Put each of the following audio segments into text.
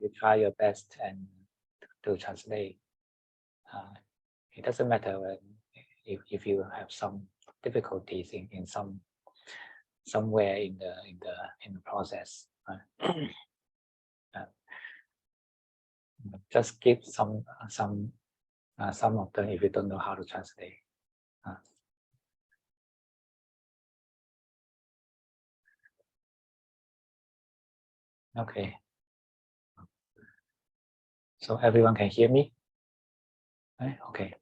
you try your best and to translate. It doesn't matter when, if you have some difficulties in somewhere in the process. Just give some of them if you don't know how to translate. Okay. So everyone can hear me? Right? Okay.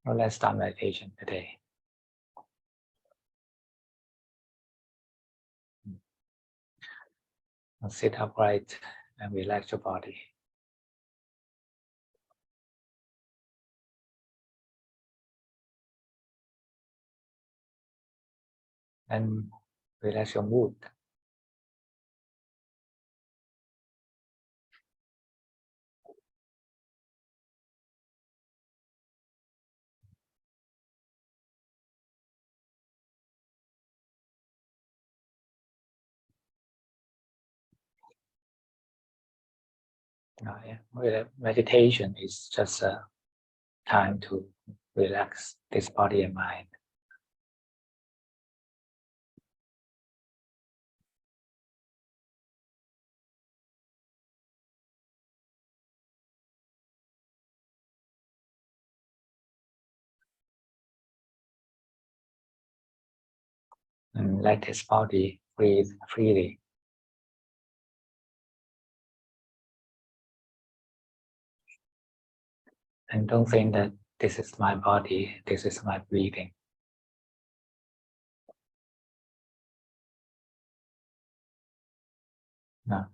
Well, let's start meditation today. Sit upright and relax your body. And relax your mood. Meditation is just a time to relax this body and mind. And let this body breathe freely. And don't think that this is my body, this is my breathing. No,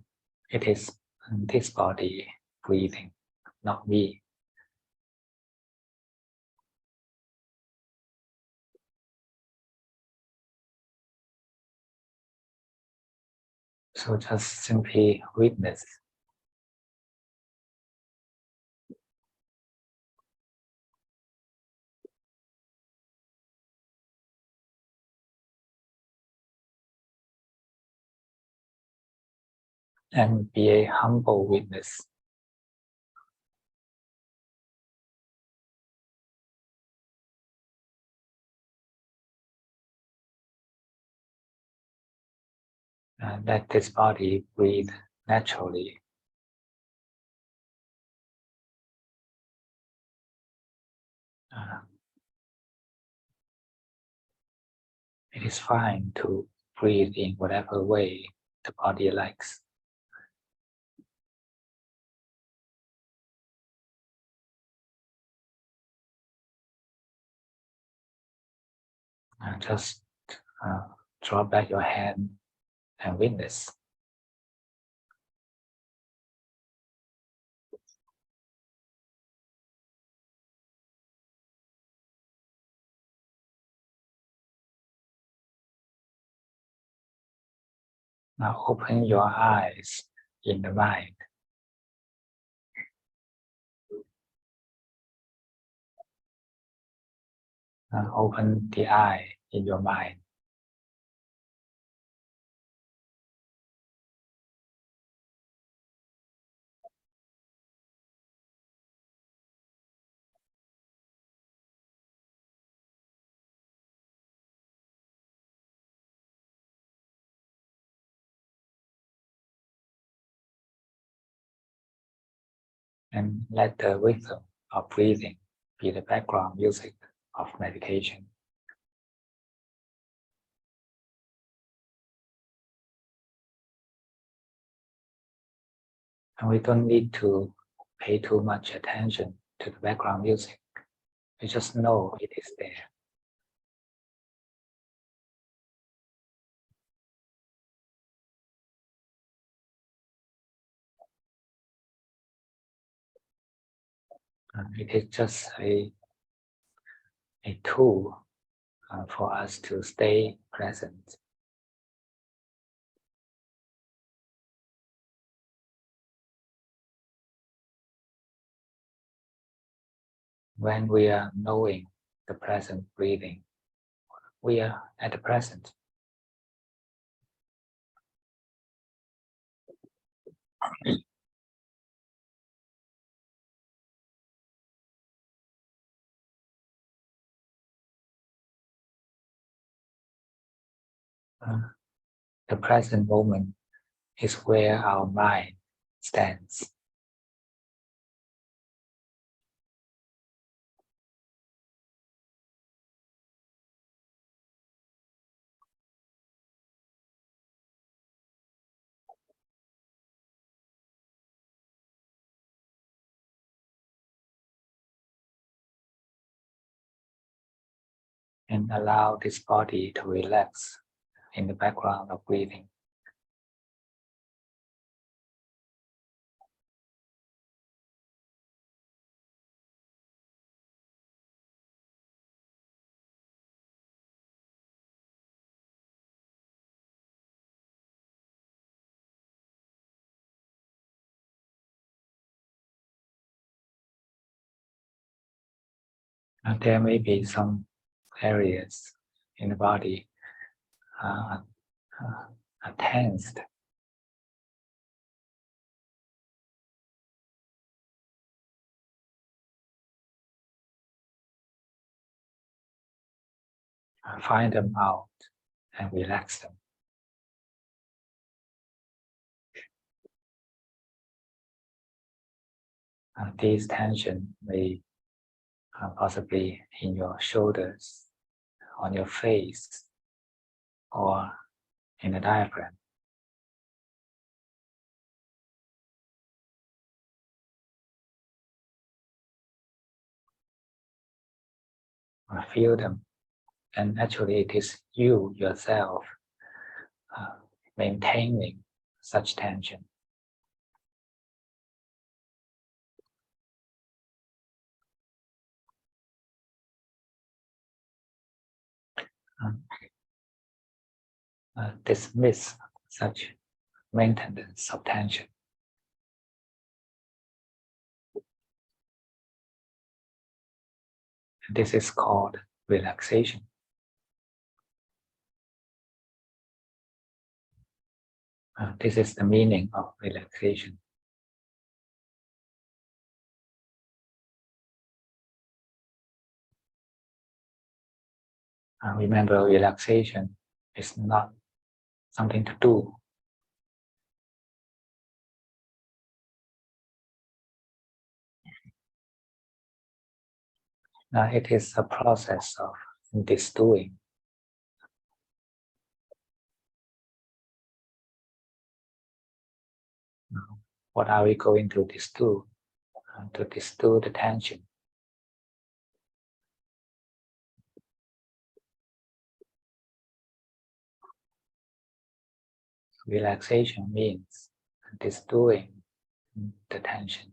it is this body breathing, not me. So just simply witness. And be a humble witness. Let this body breathe naturally. It is fine to breathe in whatever way the body likes. Just draw back your hand and witness. Now open your eyes in the mind. Open the eye in your mind. And let the rhythm of breathing be the background music of meditation. And we don't need to pay too much attention to the background music. We just know it is there. It is just a tool for us to stay present. When we are knowing the present breathing, we are at the present. The present moment is where our mind stands. And allow this body to relax in the background of breathing. And there may be some areas in the body are tensed. Find them out and relax them. These tension may possibly in your shoulders, on your face, or in the diaphragm. Feel them, and actually it is you yourself maintaining such tension. Dismiss such maintenance of tension. This is called relaxation. This is the meaning of relaxation. Remember, relaxation is not something to do. It is a process of disdoing. What are we going to disdo? To disdo the tension. Relaxation means disdoing the tension.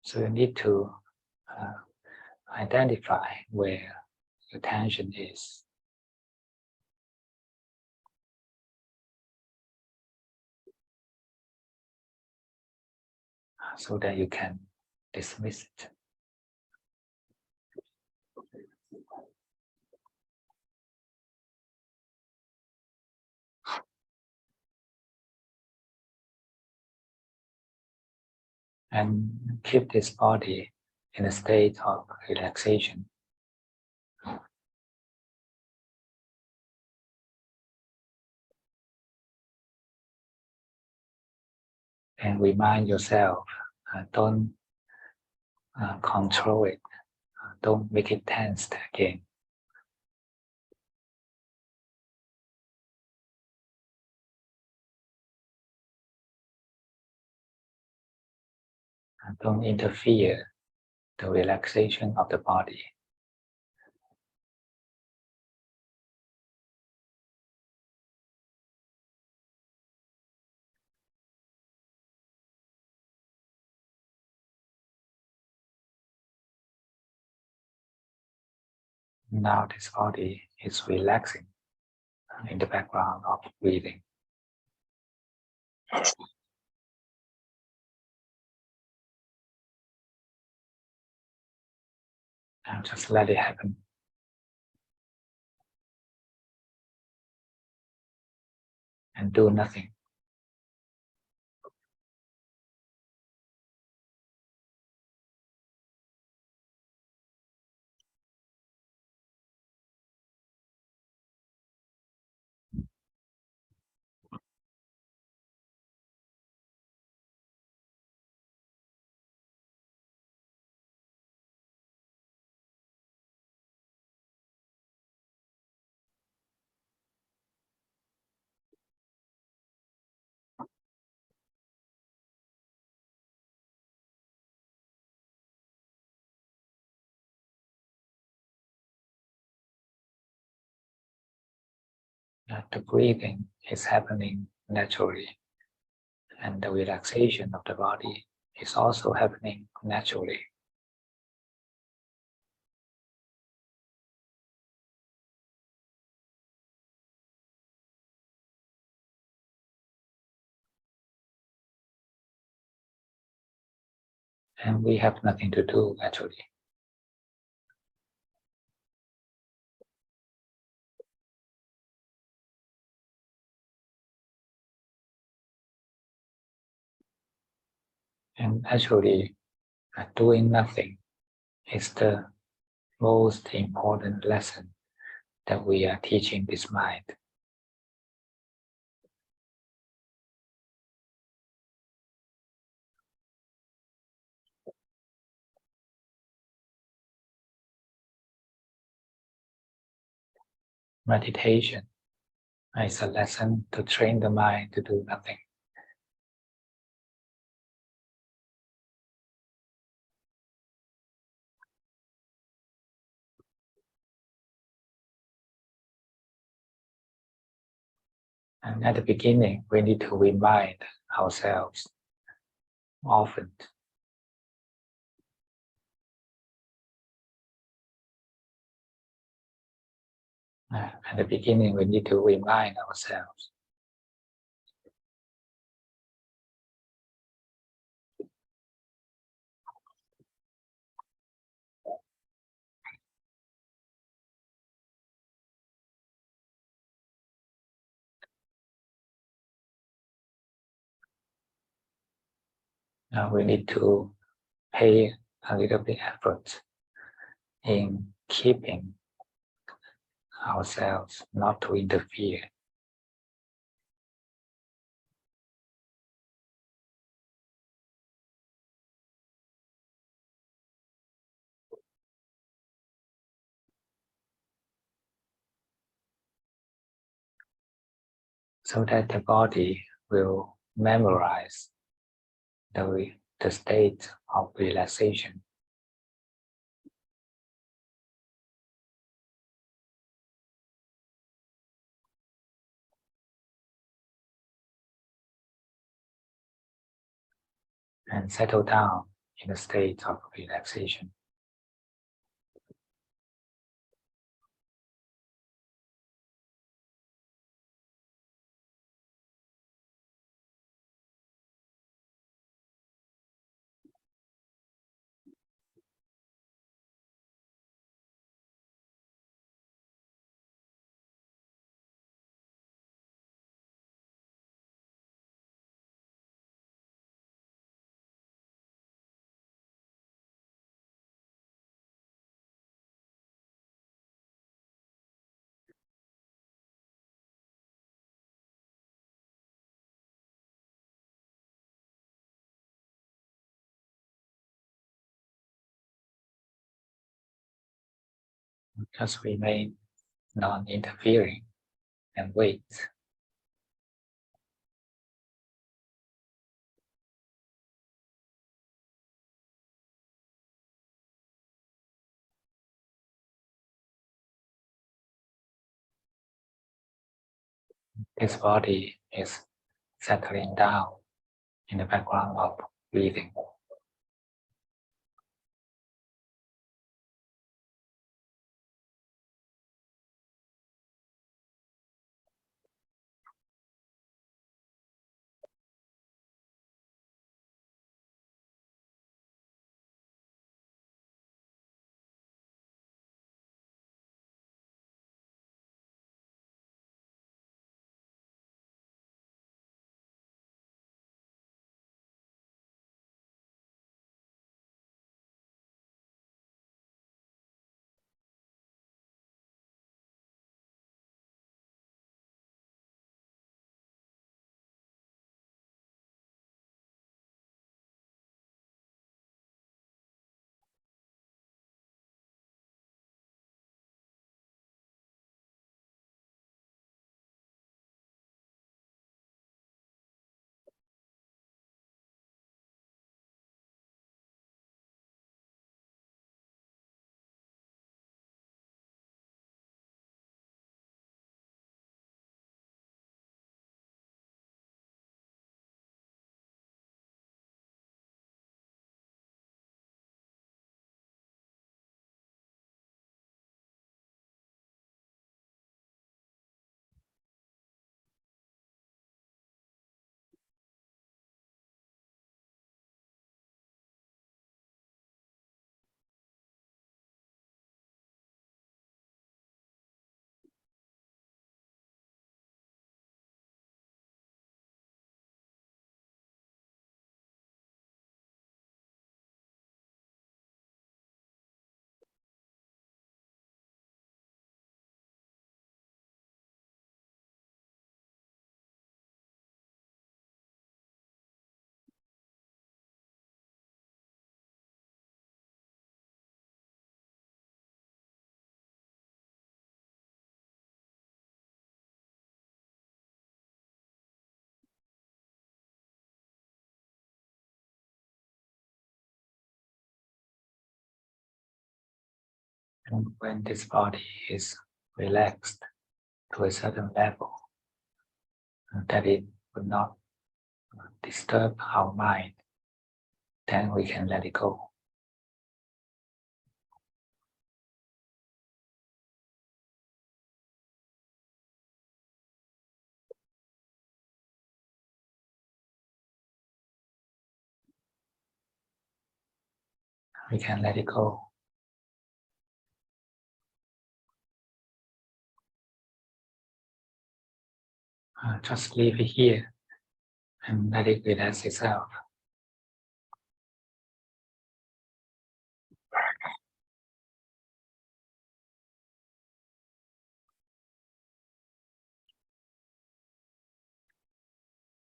So you need to identify where the tension is. So that you can dismiss it. And keep this body in a state of relaxation. And remind yourself, don't control it, don't make it tensed again. Don't interfere the relaxation of the body. Now this body is relaxing in the background of breathing. And just let it happen. and do nothing. The breathing is happening naturally, and the relaxation of the body is also happening naturally. And we have nothing to do actually. And actually, doing nothing is the most important lesson that we are teaching this mind. Meditation is a lesson to train the mind to do nothing. And at the beginning, we need to remind ourselves often. At the beginning, we need to remind ourselves. We need to pay a little bit effort in keeping ourselves not to interfere. So that the body will memorize the state of relaxation. And settle down in a state of relaxation. Just remain non-interfering and wait. This body is settling down in the background of breathing. And when this body is relaxed to a certain level, that it would not disturb our mind, then we can let it go. We can let it go. Just leave it here and let it relax itself.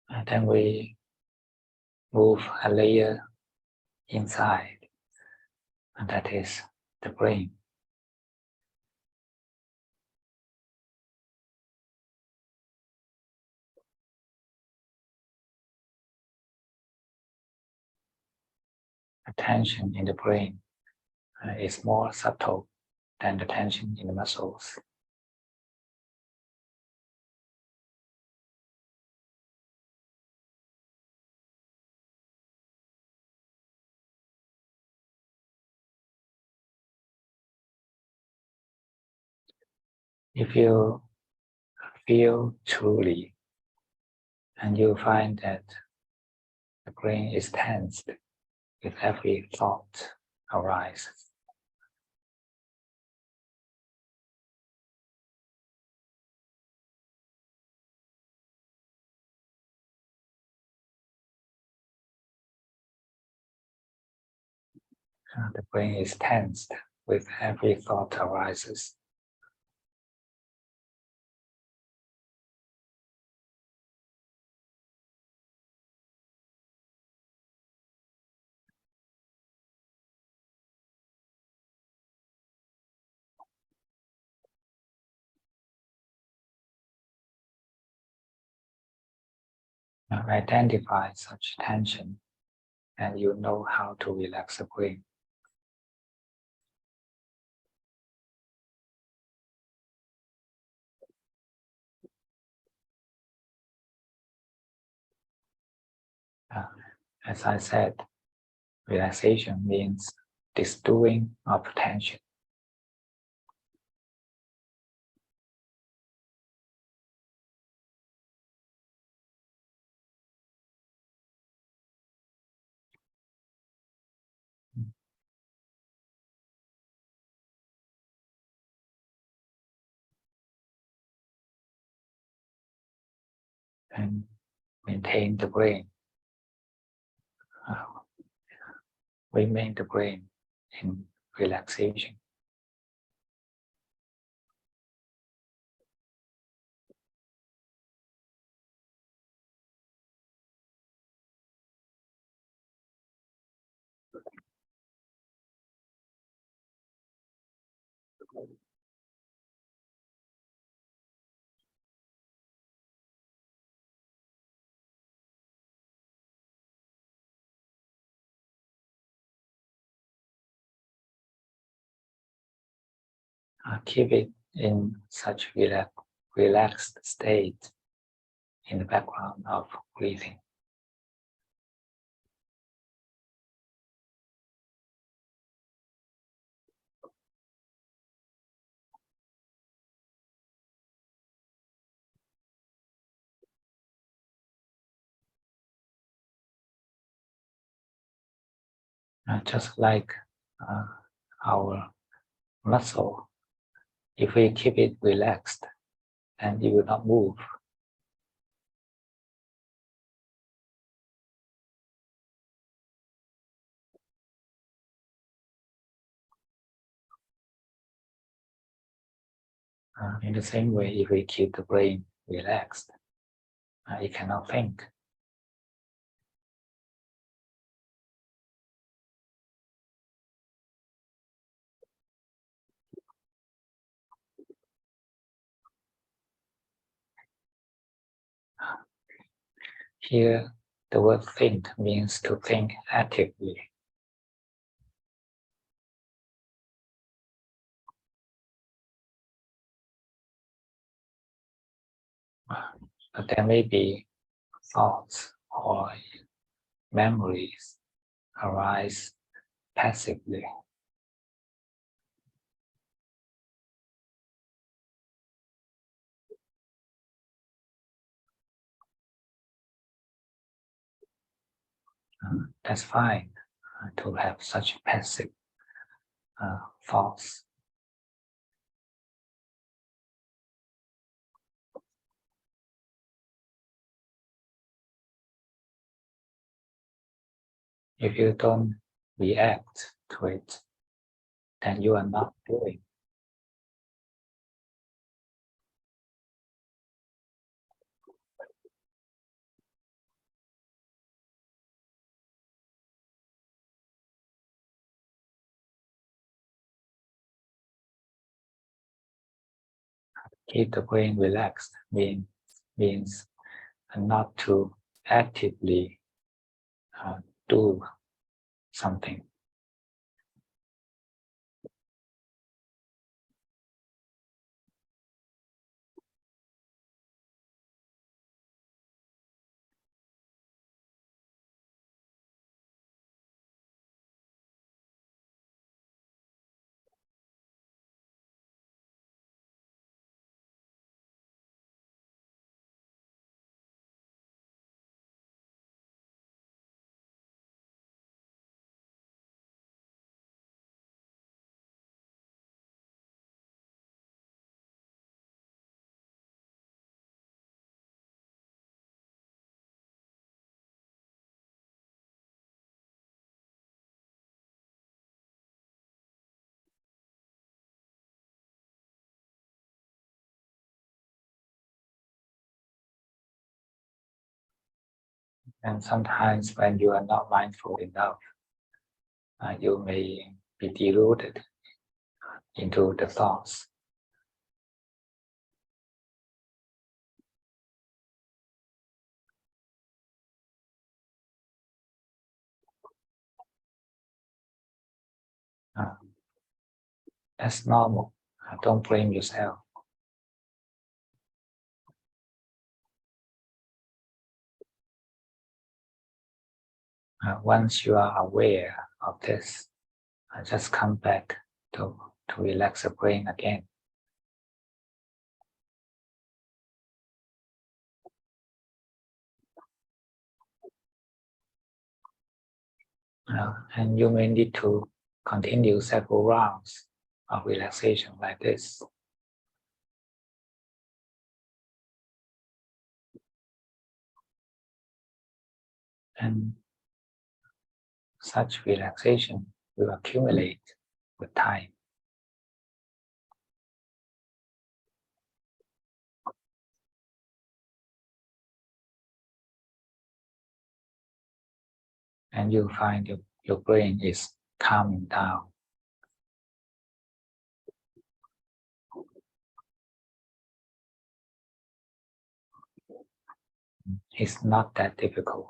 And then we move a layer inside, and that is the brain. The tension in the brain is more subtle than the tension in the muscles. If you feel truly, and you find that the brain is tensed with every thought arises. The brain is tensed with every thought arises. Now identify such tension, and you know how to relax the brain. As I said, relaxation means disdoing of tension. And maintain the brain. Remain the brain in relaxation. Keep it in such relaxed state in the background of breathing. Just like our muscle, if we keep it relaxed, and it will not move. In the same way, if we keep the brain relaxed, it cannot think. Here, the word think means to think actively. But there may be thoughts or memories arise passively. That's fine to have such passive thoughts. If you don't react to it, then you are not doing. Keep the brain relaxed means not to actively do something. And sometimes when you are not mindful enough, you may be deluded into the thoughts. That's normal. Don't blame yourself. Once you are aware of this, just come back to relax the brain again. And you may need to continue several rounds of relaxation like this. And such relaxation will accumulate with time. And you'll find your brain is calming down. It's not that difficult.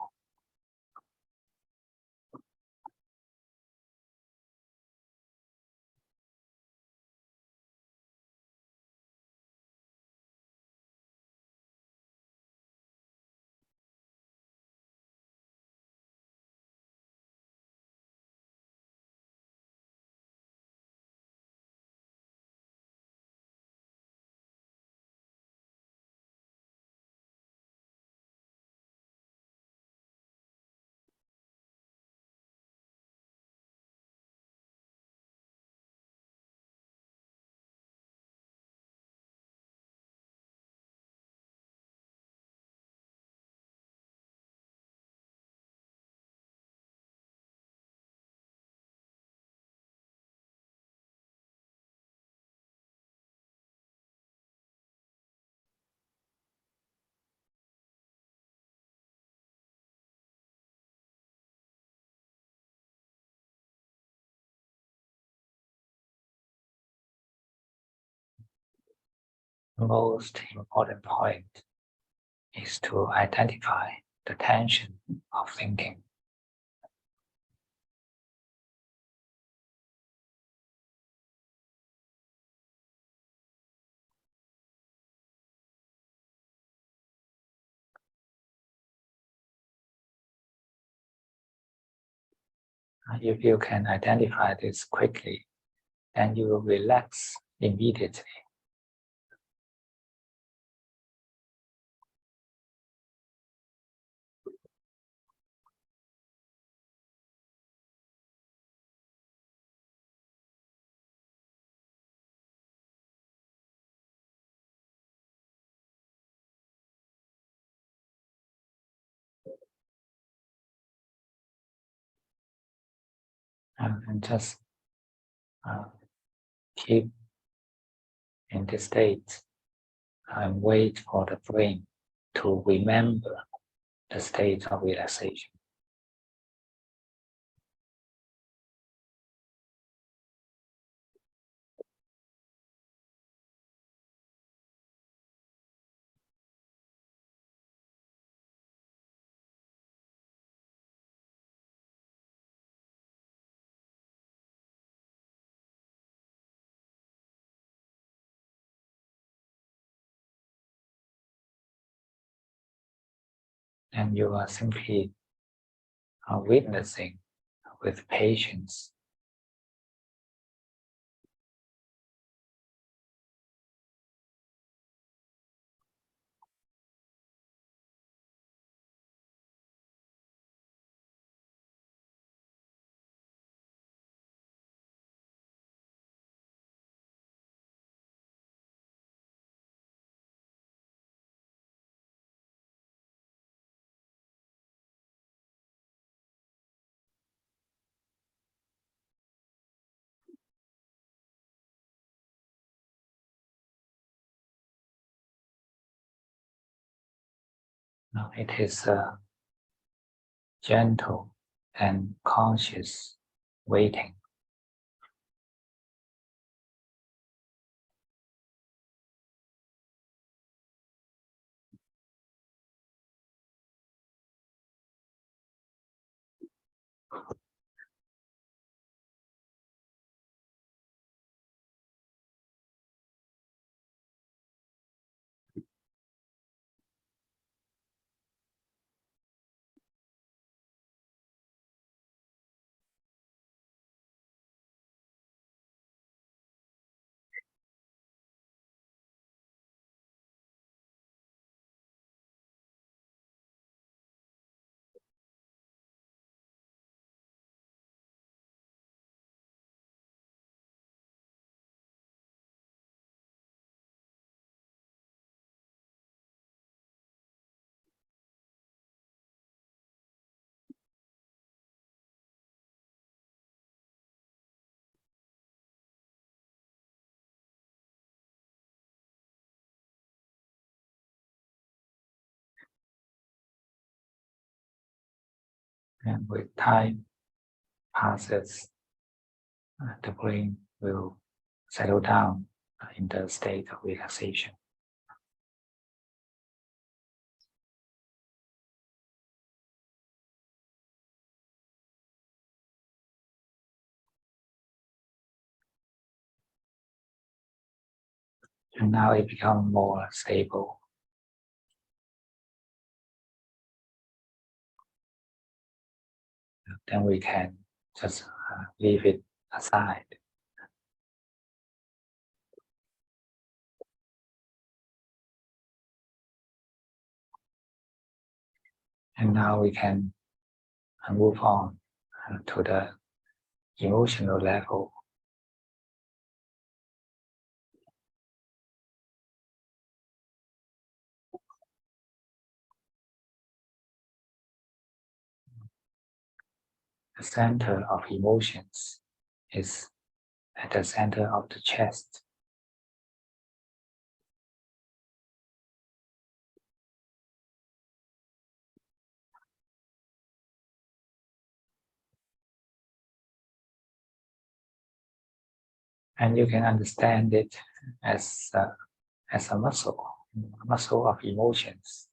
The most important point is to identify the tension of thinking. If you can identify this quickly, then you will relax immediately. And just keep in this state and wait for the brain to remember the state of relaxation. And you are simply witnessing with patience. Now it is a gentle and conscious waiting. And with time passes, the brain will settle down in the state of relaxation. And now it becomes more stable. Then we can just leave it aside. And now we can move on to the emotional level. The center of emotions is at the center of the chest. And you can understand it as a muscle of emotions.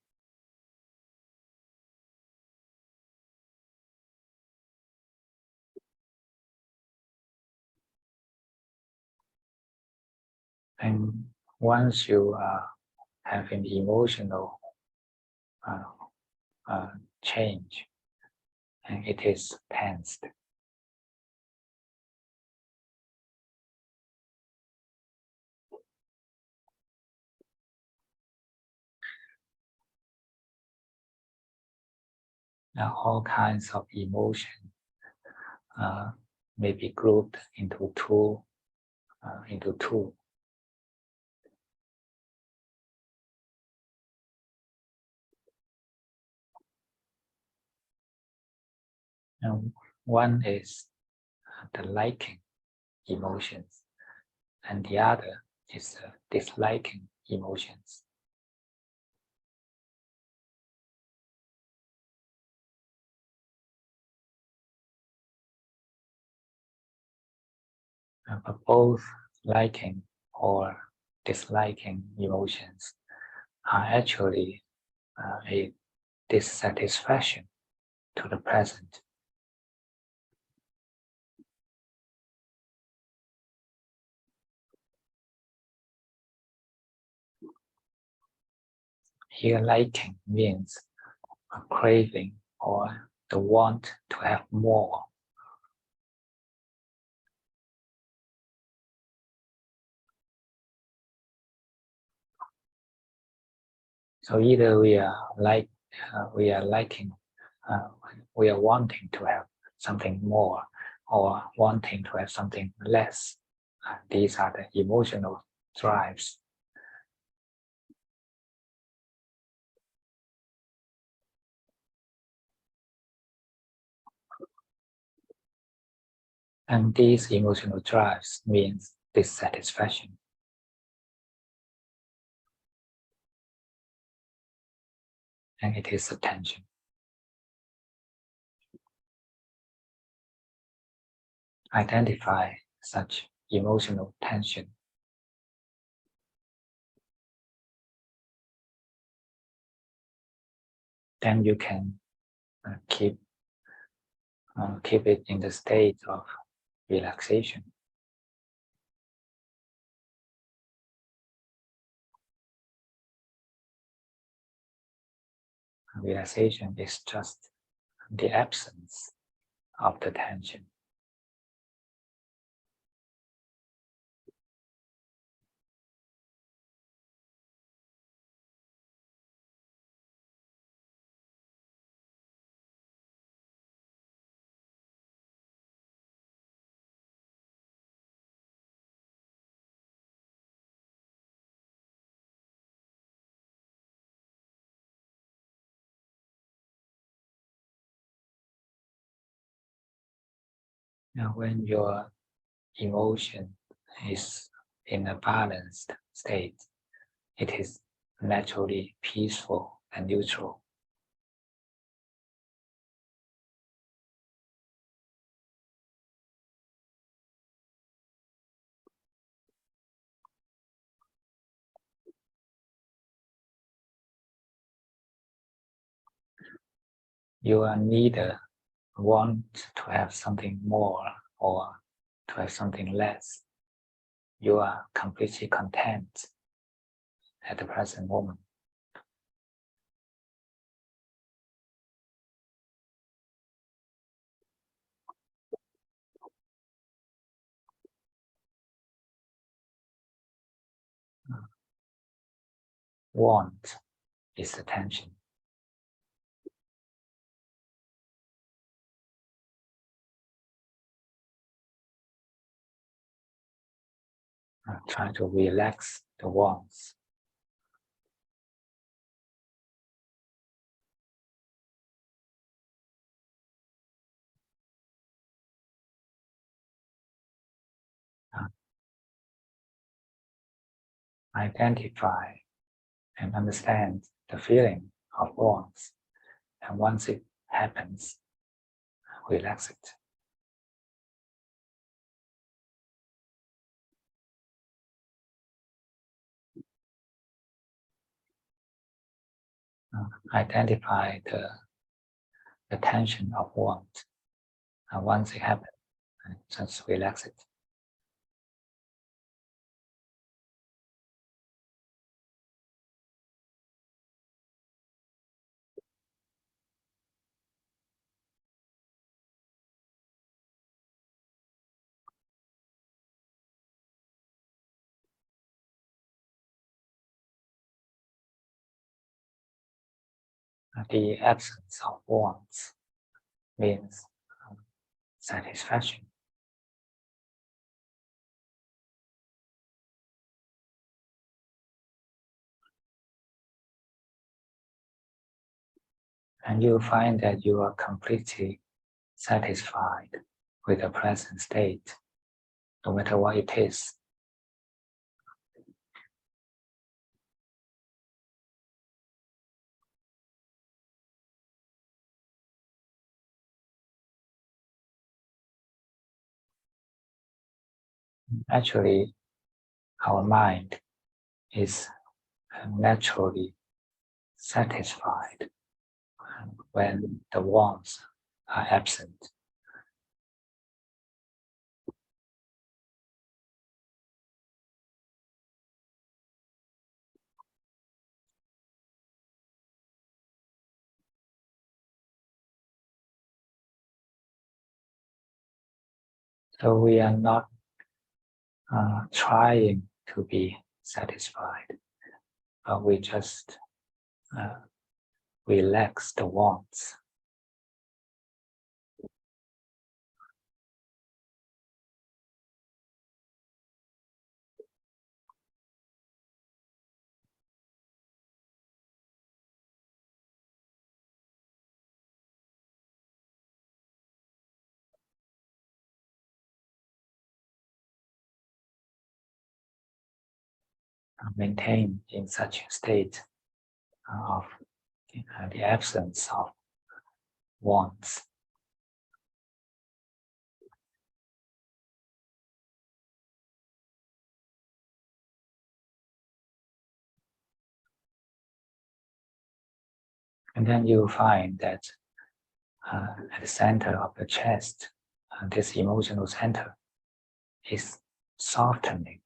And once you have an emotional change, and it is tensed, all kinds of emotion may be grouped into two. And one is the liking emotions, and the other is disliking emotions. But both liking or disliking emotions are actually a dissatisfaction to the present. Here, liking means a craving or the want to have more. So either we are liking, we are wanting to have something more, or wanting to have something less. These are the emotional drives. And these emotional drives means dissatisfaction. And it is attention. Identify such emotional tension. Then you can keep it in the state of relaxation. Relaxation is just the absence of the tension. Now, when your emotion is in a balanced state, it is naturally peaceful and neutral. You are neither want to have something more or to have something less. You are completely content at the present moment. Want is attention. Try to relax the wants. Identify and understand the feeling of wants, and once it happens, relax it. Identify the tension of want, and once it happens, just relax it. the absence of wants means satisfaction. And you find that you are completely satisfied with the present state, no matter what it is. Actually, our mind is naturally satisfied when the wants are absent. So we are not trying to be satisfied, but we just relax the wants. Maintain in such a state of the absence of wants. And then you find that at the center of the chest, this emotional center is softening.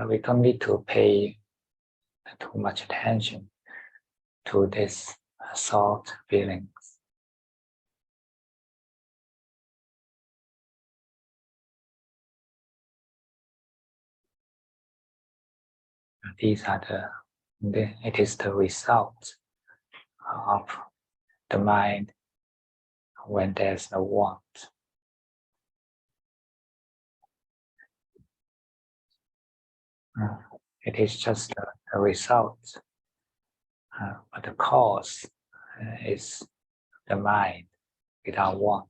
We don't need to pay too much attention to this soft feelings. These are it is the result of the mind when there's no want. It is just a result, but the cause is the mind without want.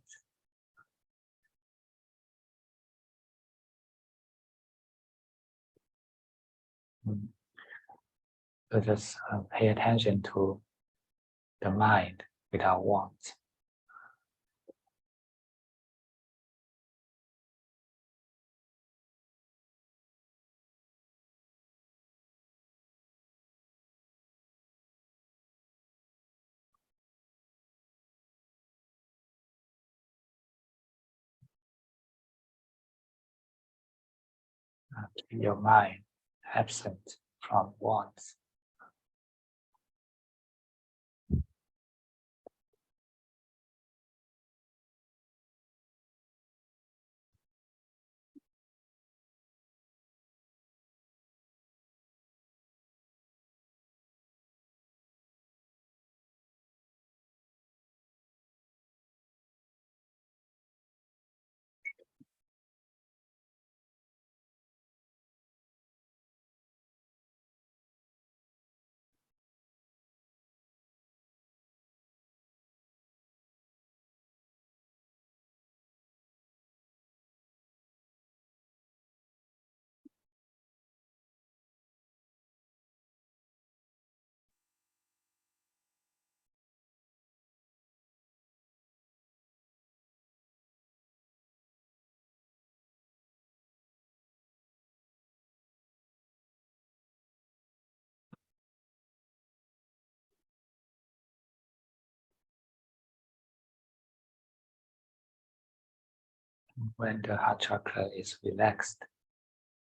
So just pay attention to the mind without want. Keep your mind absent from wants. when the heart chakra is relaxed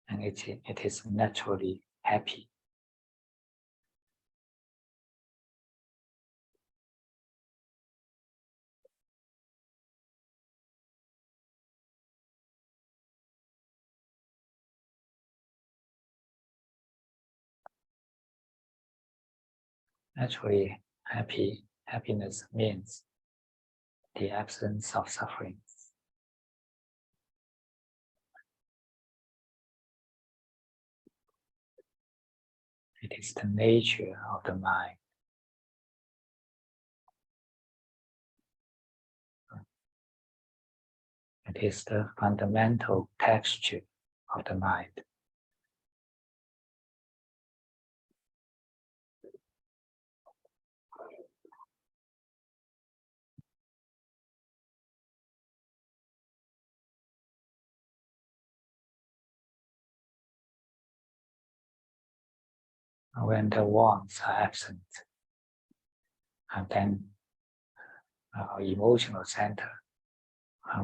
and it is naturally happy. Naturally happiness means the absence of suffering. It is the nature of the mind. It is the fundamental texture of the mind. When the wants are absent, and then our emotional center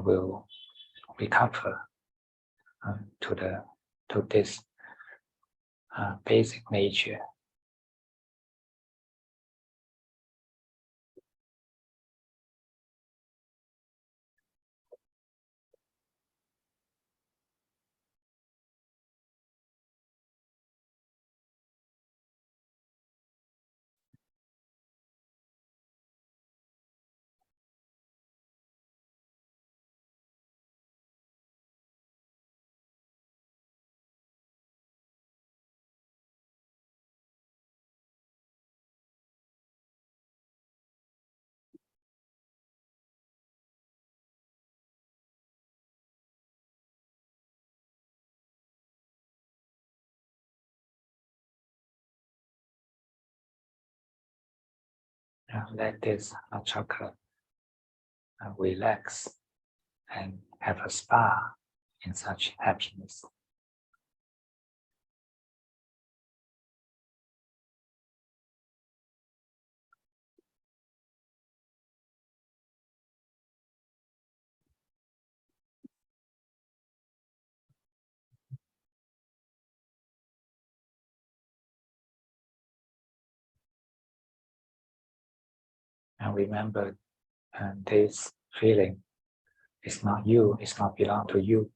will recover to this basic nature. Let this chakra relax and have a spa in such happiness. And remember, this feeling is not you, it's not belong to you.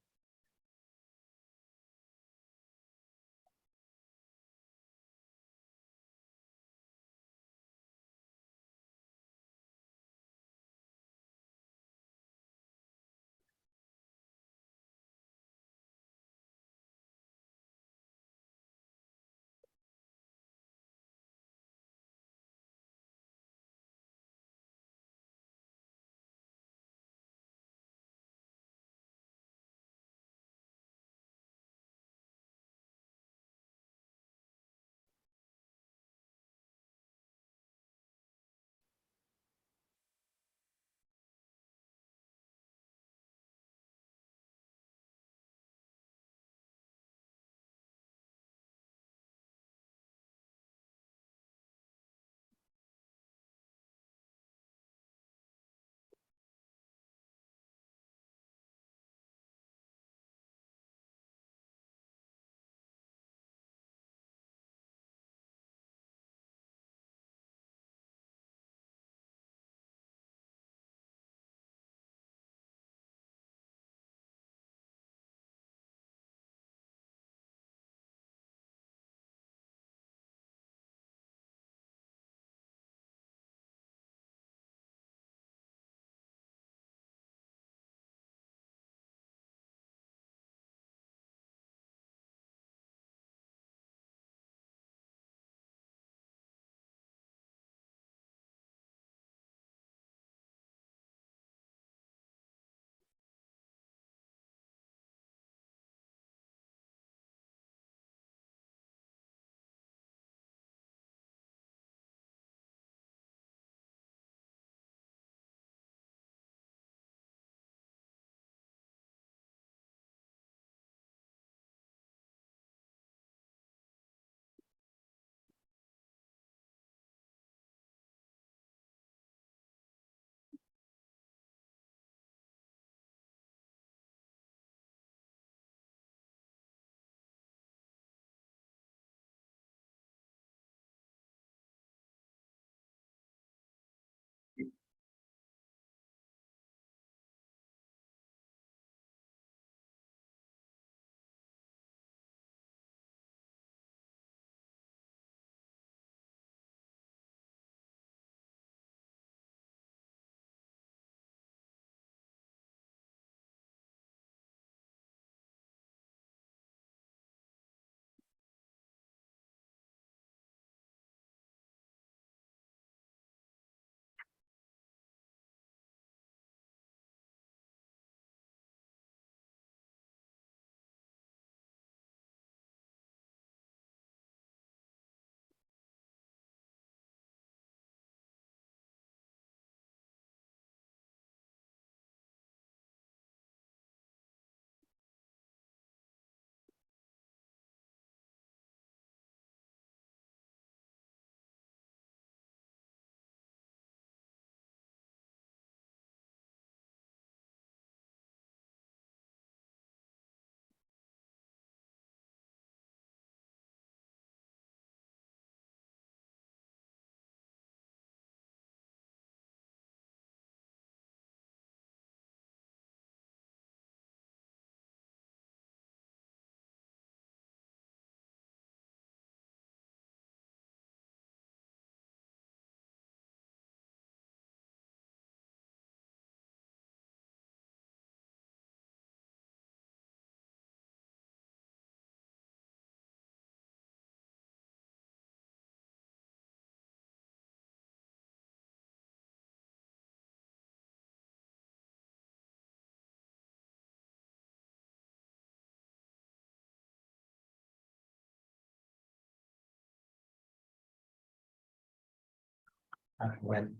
When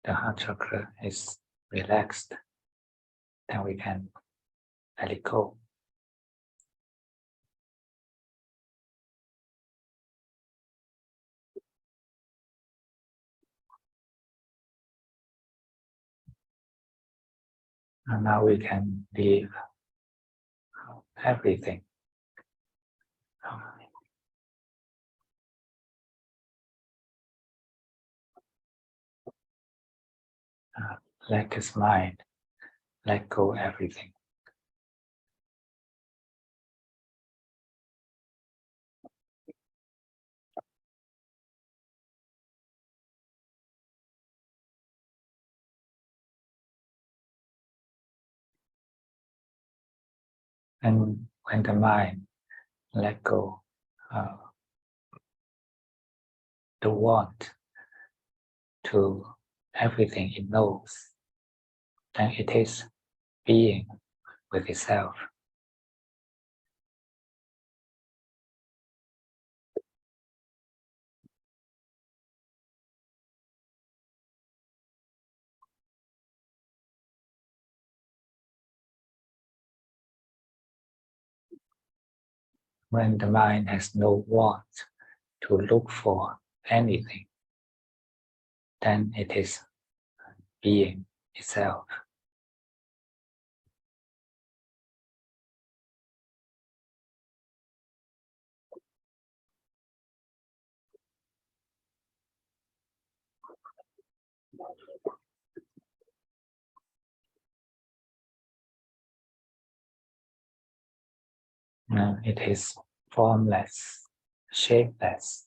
the heart chakra is relaxed, then we can let it go. And now we can leave everything. Let his mind let go everything. And when the mind let go the want to everything it knows, then it is being with itself. When the mind has no want to look for anything, then it is being itself. It is formless, shapeless.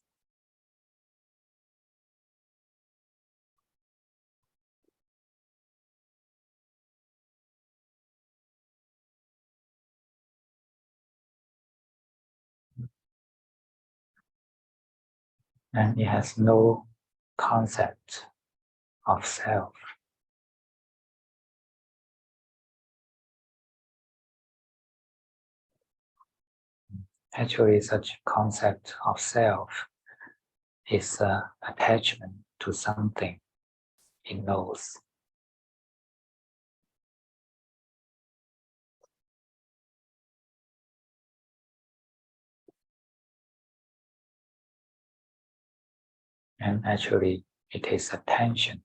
And it has no concept of self. Actually, such concept of self is attachment to something it knows. And actually, it is attention.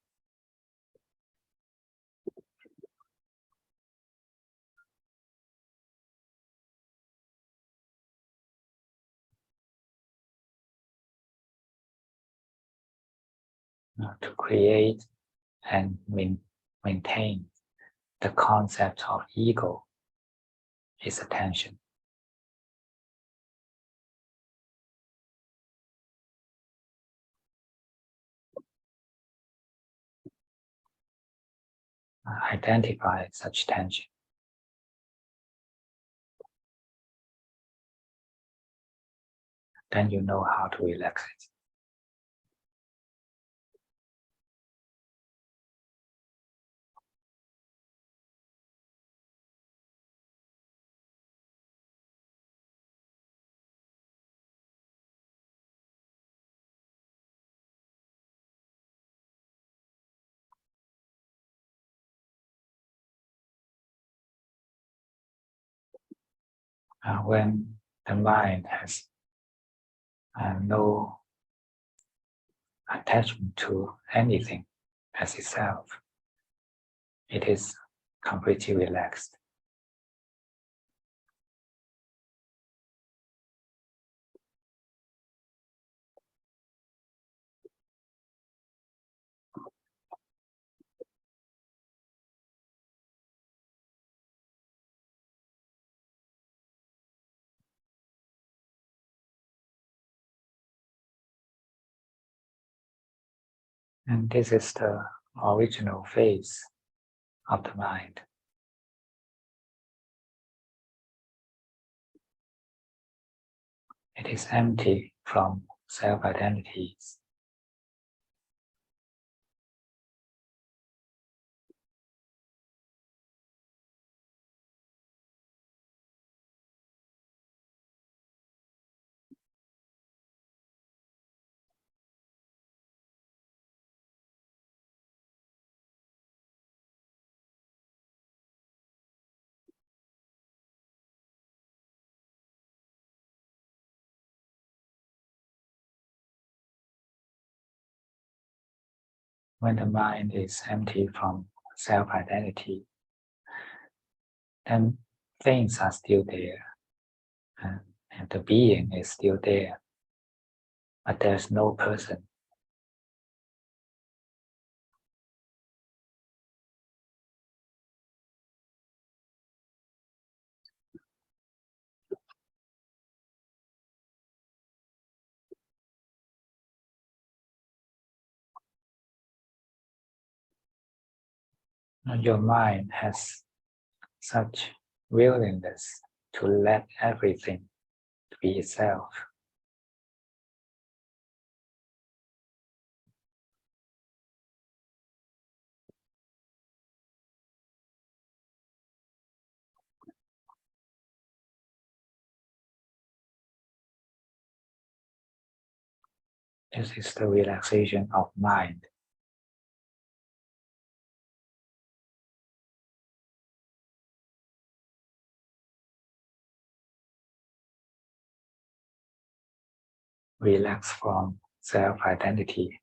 To create and maintain the concept of ego is attention. Identify such tension. Then you know how to relax it. When the mind has no attachment to anything as itself, it is completely relaxed. And this is the original phase of the mind. It is empty from self-identities. When the mind is empty from self-identity, then things are still there, and the being is still there, but there's no person. Your mind has such willingness to let everything be itself. This is the relaxation of mind. Relax from self-identity.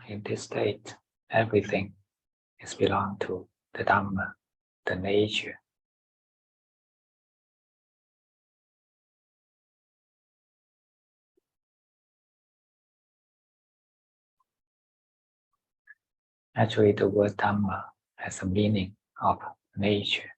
In this state, everything is belong to the Dhamma, the nature. Actually, the word Dhamma has a meaning of nature.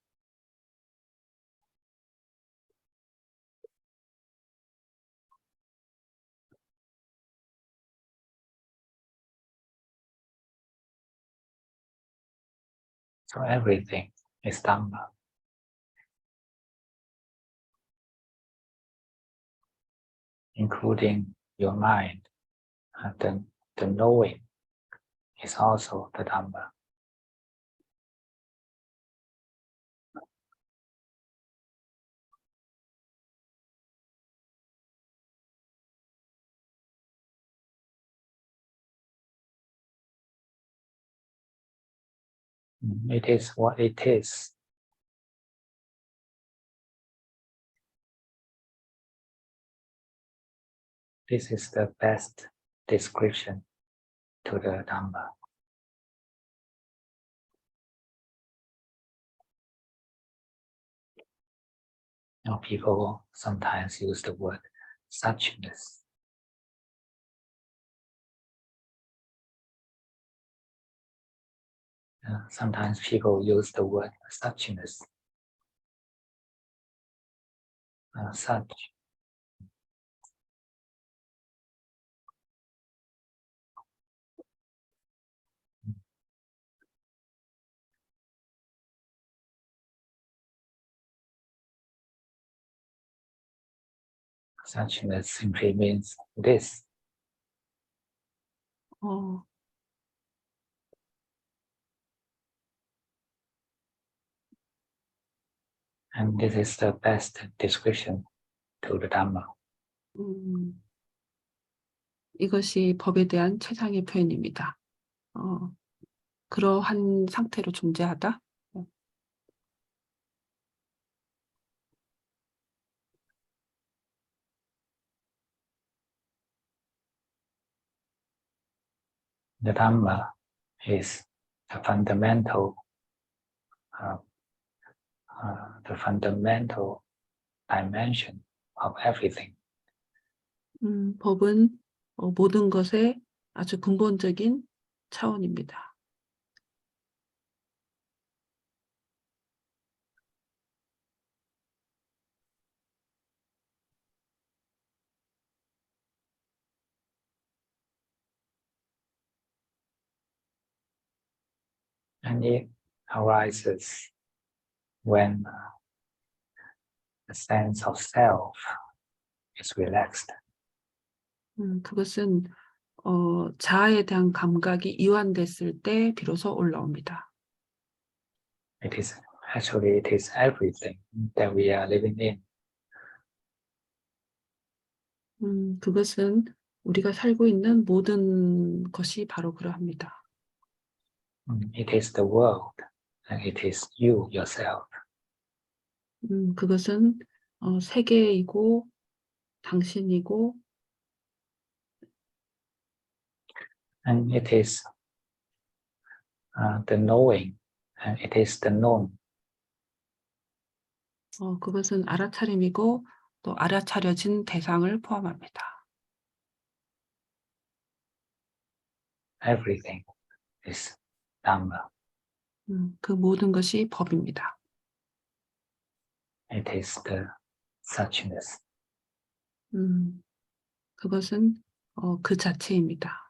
So everything is Dhamma, including your mind. And the knowing is also the Dhamma. It is what it is. This is the best description to the Dhamma. People sometimes use the word suchness. Sometimes people use the word suchness. Such. Suchness simply means this. And this is the best description to the Dhamma. 이것이 법에 대한 최상의 표현입니다. 그러한 상태로 존재하다. The Dhamma is the fundamental dimension of everything. 법은 모든 것의 아주 근본적인 차원입니다. And it arises when the sense of self is relaxed. 그것은 자아에 대한 감각이 이완됐을 때 비로소 올라옵니다. It is everything that we are living in. 그것은 우리가 살고 있는 모든 것이 바로 그러합니다. It is the world, and it is you yourself. 그것은 세계이고 당신이고 And it is the knowing, and it is the known. 그것은 알아차림이고 또 알아차려진 대상을 포함합니다. Everything is Dhamma. 그 모든 것이 법입니다. It is the suchness. 그것은 그 자체입니다.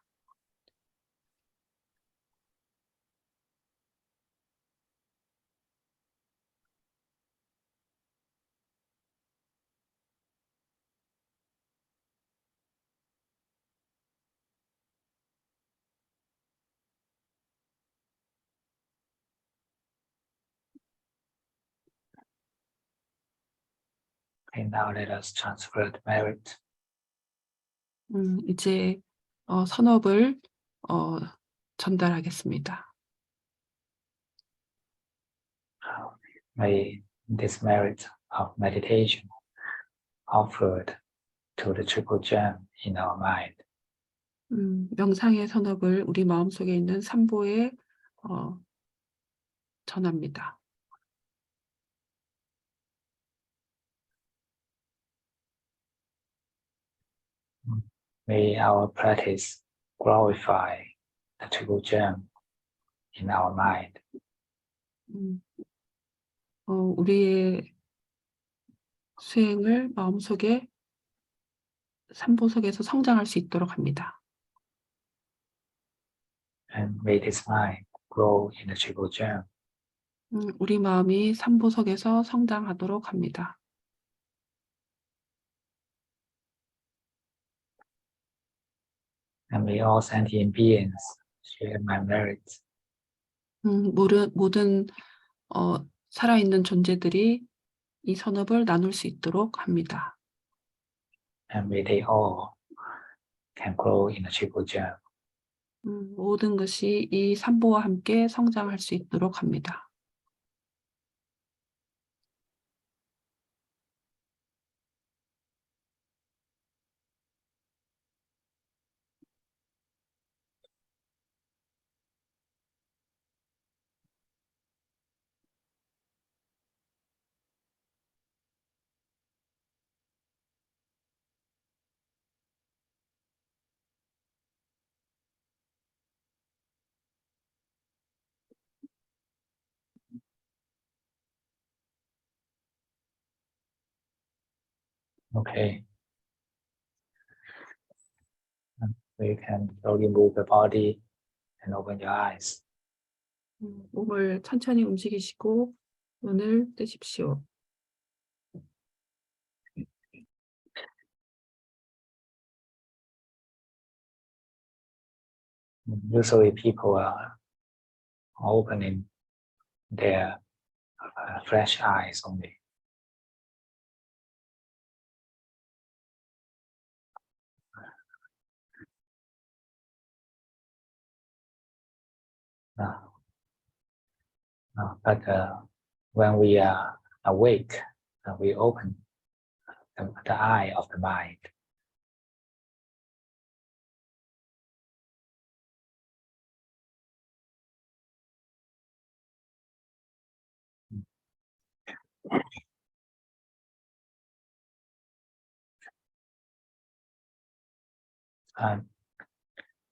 And now let us transfer the merit. 이제 선업을 전달하겠습니다. May this merit of meditation offered to the triple gem in our mind 명상의 선업을 우리 마음속에 있는 삼보에 전합니다. May our practice glorify the triple gem in our mind. 우리의 수행을 마음속에 삼보 속에서 성장할 수 있도록 합니다. And may this mind grow in the triple gem. 우리 마음이 삼보 속에서 성장하도록 합니다. And may all sentient beings share my merits. 모든 살아있는 존재들이 이 선업을 나눌 수 있도록 합니다. And may they all can grow in the triple gem. 모든 것이 이 삼보와 함께 성장할 수 있도록 합니다. Okay. So you can slowly move the body and open your eyes. 몸을 천천히 움직이시고 눈을 뜨십시오. Usually people are opening their fresh eyes only. But when we are awake, we open the eye of the mind.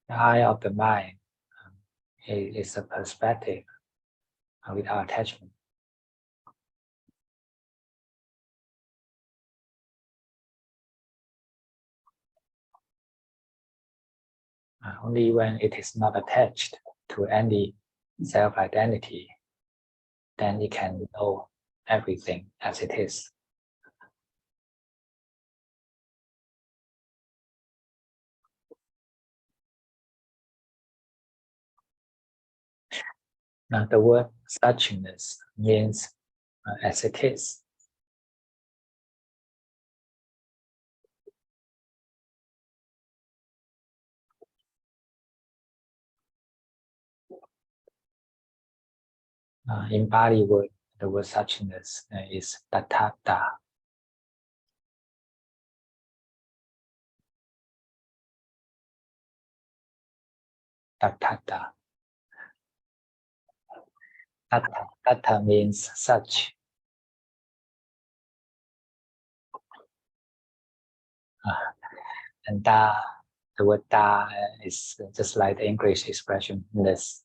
The eye of the mind is a perspective without attachment. Only when it is not attached to any self-identity, then you can know everything as it is. Now, the word suchness means as it is. In Pali word, the word suchness is tathata. Tathata. Tata means such. And da, the word da is just like the English expression ness.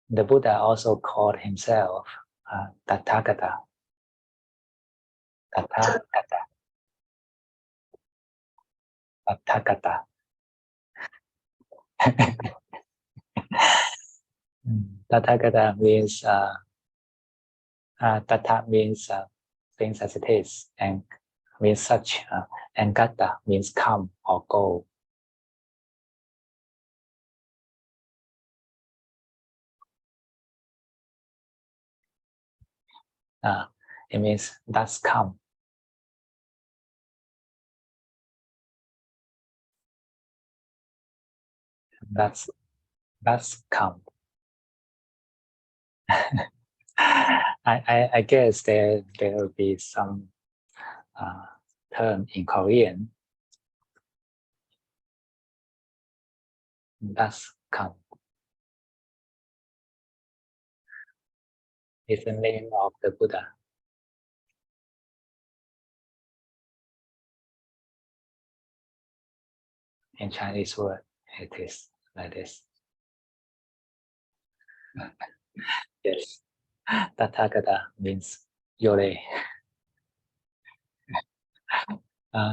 The Buddha also called himself Tathagata. Tathagata. Tathagata. Tathagata means Tatha means things as it is, and means such, and Gata means come or go. It means that's come. That's come. I guess there will be some term in Korean. That's come. It's the name of the Buddha. In Chinese word, it is like this. Yes. Tathagata means Yore.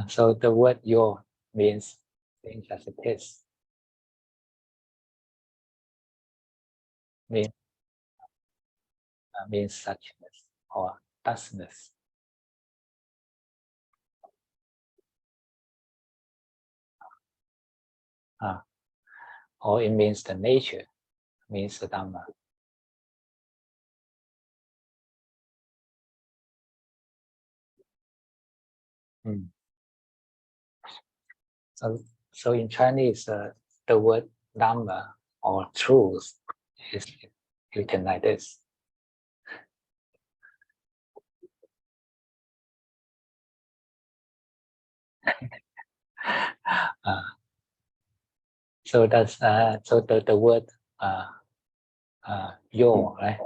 So the word Yo means things as it is. Means suchness or thusness. Or it means the nature, means the Dhamma. So in Chinese, the word Dhamma or truth is written like this. So that's so the word Yo, right?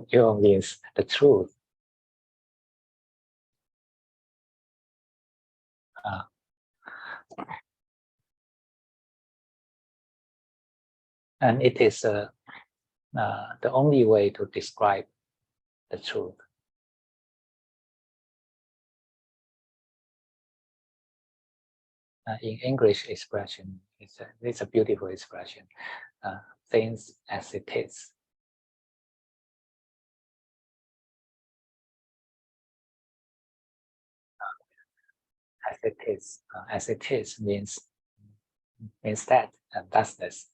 Yo means the truth. And it is the only way to describe the truth. In English expression, it's a beautiful expression. Things as it is. As it is. As it is means that, and that's this.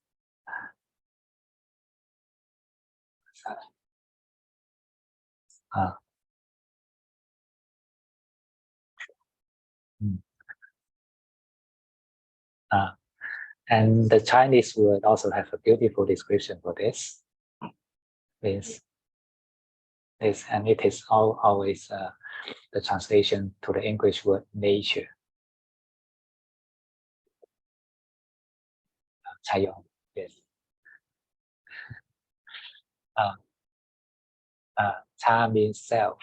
And the Chinese word also have a beautiful description for this. And it is always the translation to the English word nature. Chayong, yes. Cha means self,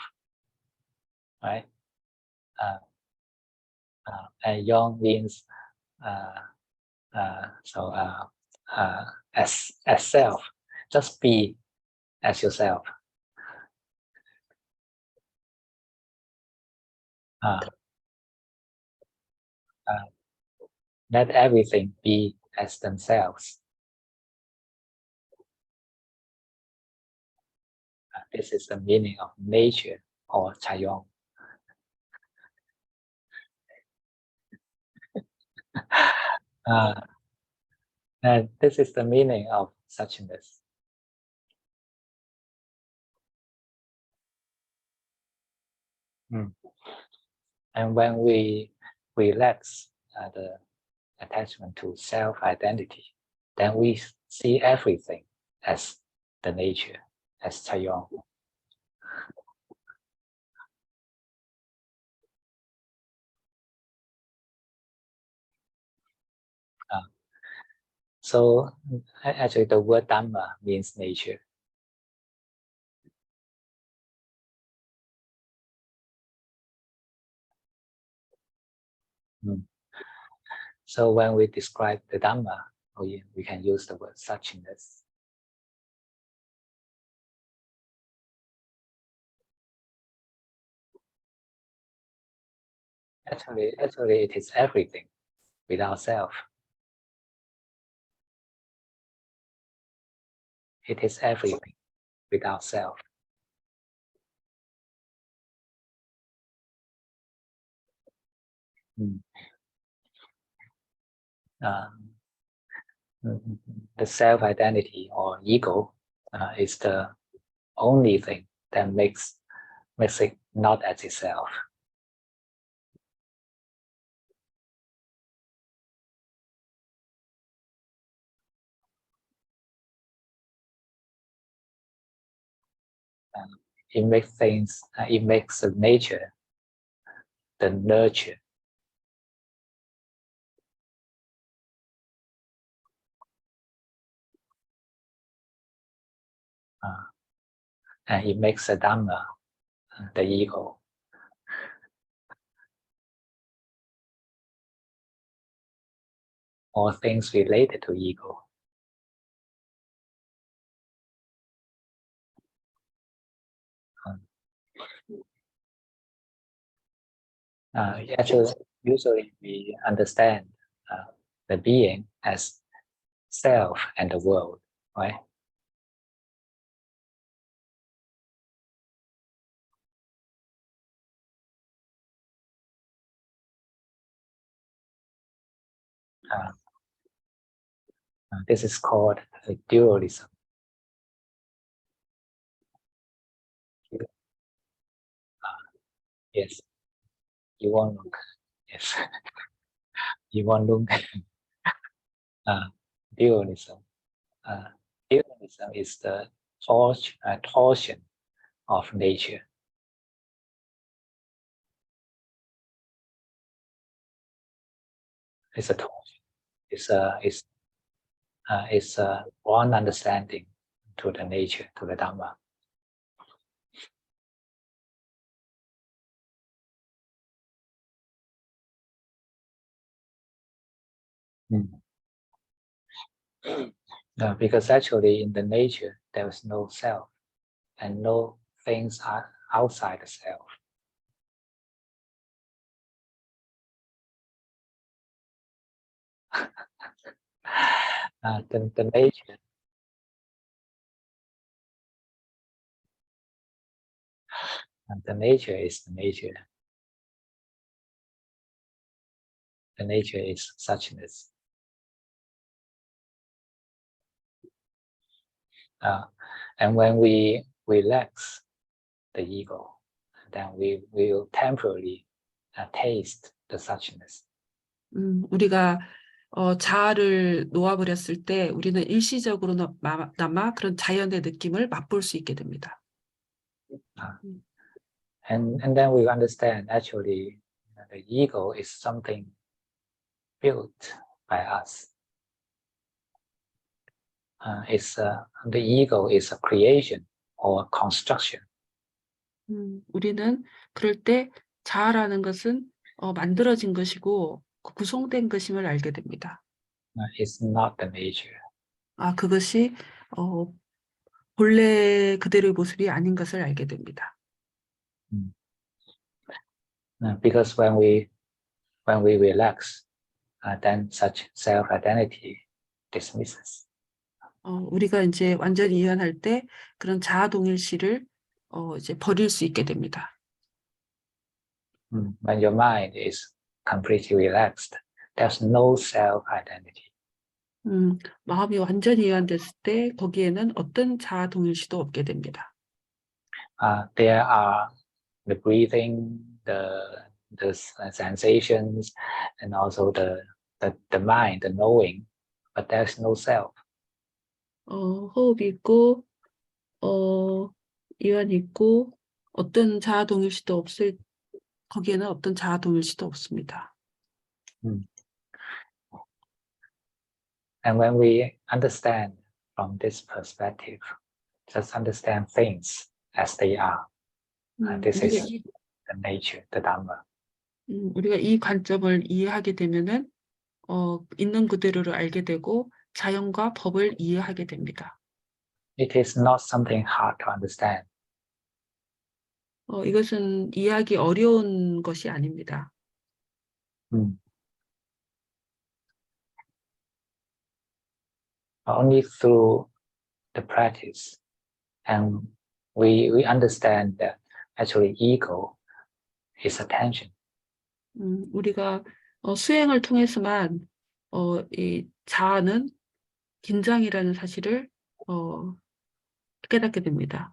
right? And Yong means as self. Just be as yourself. let everything be as themselves. This is the meaning of nature or Chayong. And this is the meaning of suchness. And when we relax the attachment to self-identity, then we see everything as the nature, as Chayong. So actually the word Dhamma means nature. So when we describe the Dhamma, we can use the word suchness. Actually, it is everything without self. It is everything without self. The self-identity or ego is the only thing that makes it not as itself. It makes things. It makes the nature the nurture. And it makes the Dhamma the ego. Or things related to ego. Actually, usually we understand the being as self and the world, right? This is called dualism. Yes, you want look. Yes, you want look. Dualism. Dualism is the torsion of nature. It's a torsion. It's a one understanding to the nature, to the Dhamma. Because actually in the nature there is no self and no things are outside the self. The nature the nature is the nature. The nature is suchness. And when we relax the ego, then we will temporarily taste the suchness. 우리가 자아를 놓아버렸을 때 우리는 일시적으로나마 그런 자연의 느낌을 맛볼 수 있게 됩니다. And then we understand actually the ego is something built by us. The ego is a creation or a construction. 우리는 그럴 때 자아라는 것은 만들어진 것이고 구성된 것임을 알게 됩니다. It's not the nature. 그것이 본래 그대로의 모습이 아닌 것을 알게 됩니다. Because when when we relax, then such self-identity dismisses. 우리가 이제 완전히 이완할 때 그런 자아 동일시를 이제 버릴 수 있게 됩니다. When your mind is completely relaxed, there's no self-identity. 마음이 완전히 이완됐을 때 거기에는 어떤 자아 동일시도 없게 됩니다. There are the breathing, the sensations, and also the mind, the knowing, but there's no self. 호흡이 있고 이완이 있고 어떤 자아 동일시도 거기에는 어떤 자아 동일시도 없습니다. And when we understand from this perspective, just understand things as they are. This is the nature, the Dhamma. 우리가 이 관점을 이해하게 되면은 있는 그대로를 알게 되고 자연과 법을 이해하게 됩니다. It is not something hard to understand. 이것은 이해하기 어려운 것이 아닙니다. Only through the practice, and we understand that actually ego is attention. 우리가 수행을 통해서만 이 자아는 긴장이라는 사실을 깨닫게 됩니다.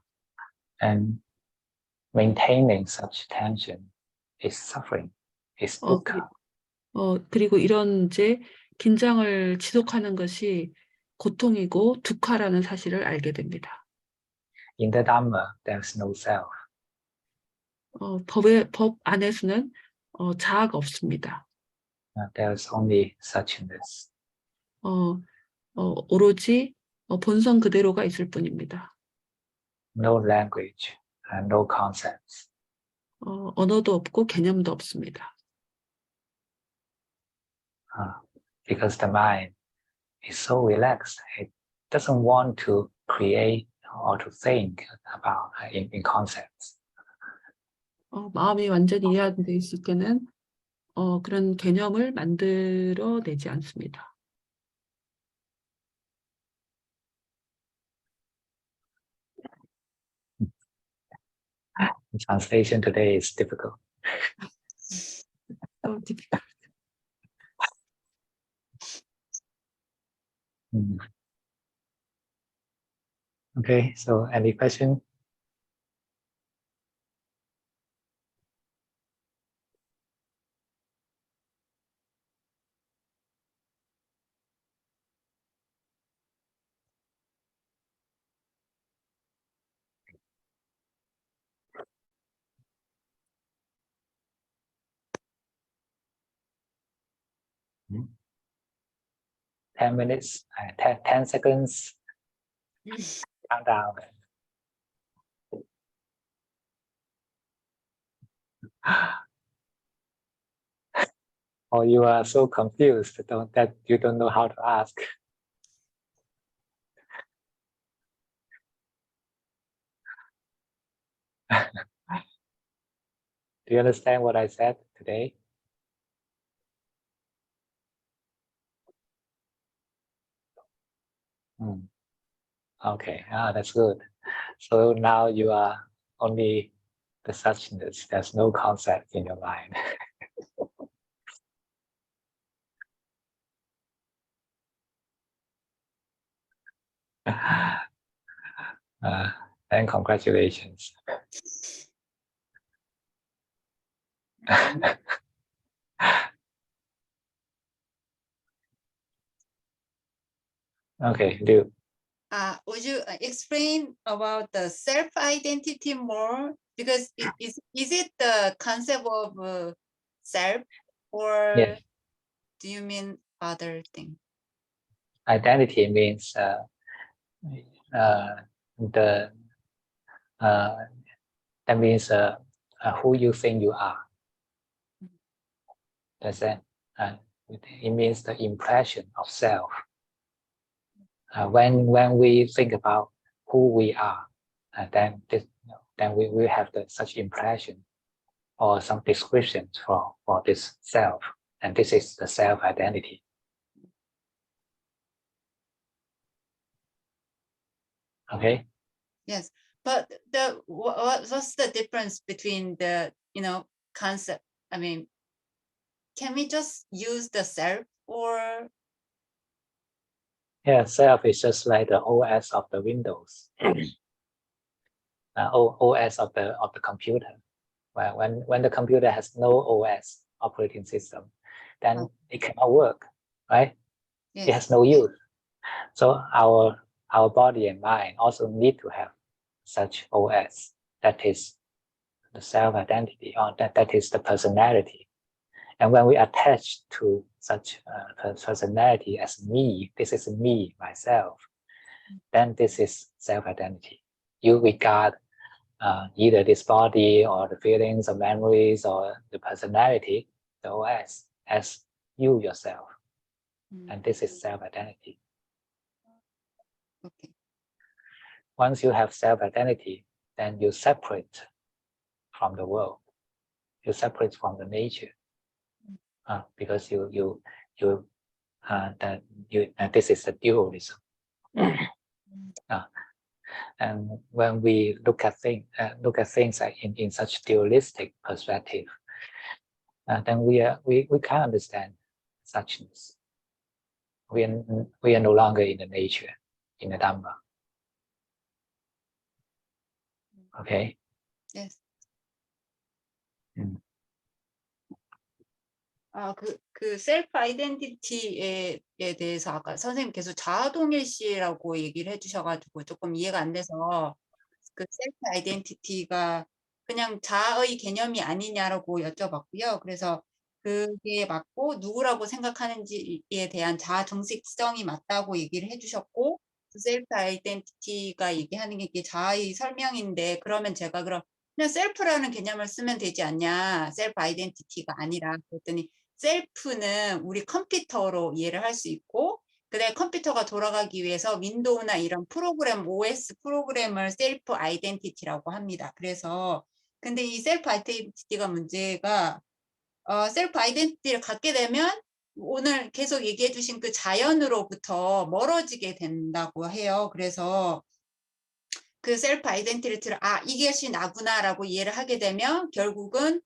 And maintaining such tension is suffering, is dukkha. 그리고 이런 이제 긴장을 지속하는 것이 고통이고 두카라는 사실을 알게 됩니다. In the Dhamma, there's no self. 법 안에서는 자아가 없습니다. There's only suchness. 오로지 본성 그대로가 있을 뿐입니다. No language, no concepts. 언어도 없고 개념도 없습니다. Because the mind is so relaxed, it doesn't want to create or to think about in concepts. 마음이 완전히 이해되어 있을 때는 그런 개념을 만들어내지 않습니다. Translation today is difficult. So difficult. Okay, so any question? Mm. 10 minutes, 10 seconds, countdown. Or you are so confused that you don't know how to ask. Do you understand what I said today? Okay, that's good. So now you are only the suchness. There's no concept in your mind. And congratulations. Okay, do. Would you explain about the self-identity more? Because is it the concept of self, or Yes. do you mean other thing? Identity means that means who you think you are. That's it. It means the impression of self. When we think about who we are, then we have such impression or some descriptions for this self. and this is the self-identity. Okay. Yes, but what's the difference between the concept? I mean, can we just use the self or? Yeah, self is just like the OS of the Windows, OS of the computer. Well, when the computer has no OS operating system, then it cannot work, right? Yes. It has no use. So our body and mind also need to have such OS. That is the self-identity, or that is the personality. And when we attach to such personality as me, this is me, myself, then this is self-identity. You regard either this body or the feelings or memories or the personality, the OS, as you yourself. And this is self-identity. Okay. Once you have self-identity, then you separate from the world. You separate from the nature, because this is the dualism. And when we look at things like in such dualistic perspective, then we can understand suchness. We are no longer in the nature, in the Dhamma. Okay. Yes. 음. 그 셀프 아이덴티티에 대해서 아까 선생님 계속 자아동일시라고 얘기를 해주셔가지고 조금 이해가 안 돼서 그 셀프 아이덴티티가 그냥 자아의 개념이 아니냐라고 여쭤봤고요. 그래서 그게 맞고 누구라고 생각하는지에 대한 자아 정식성이 맞다고 얘기를 해주셨고 그 셀프 아이덴티티가 얘기하는 게 이게 자아의 설명인데 그러면 제가 그럼 그냥 셀프라는 개념을 쓰면 되지 않냐. 셀프 아이덴티티가 아니라 그랬더니 셀프는 우리 컴퓨터로 이해를 할 수 있고 그다음에 컴퓨터가 돌아가기 위해서 윈도우나 이런 프로그램, OS 프로그램을 셀프 아이덴티티라고 합니다. 그래서 근데 이 셀프 아이덴티티가 문제가 셀프 아이덴티티를 갖게 되면 오늘 계속 얘기해 주신 그 자연으로부터 멀어지게 된다고 해요. 그래서 그 셀프 아이덴티티를 이것이 나구나라고 이해를 하게 되면 결국은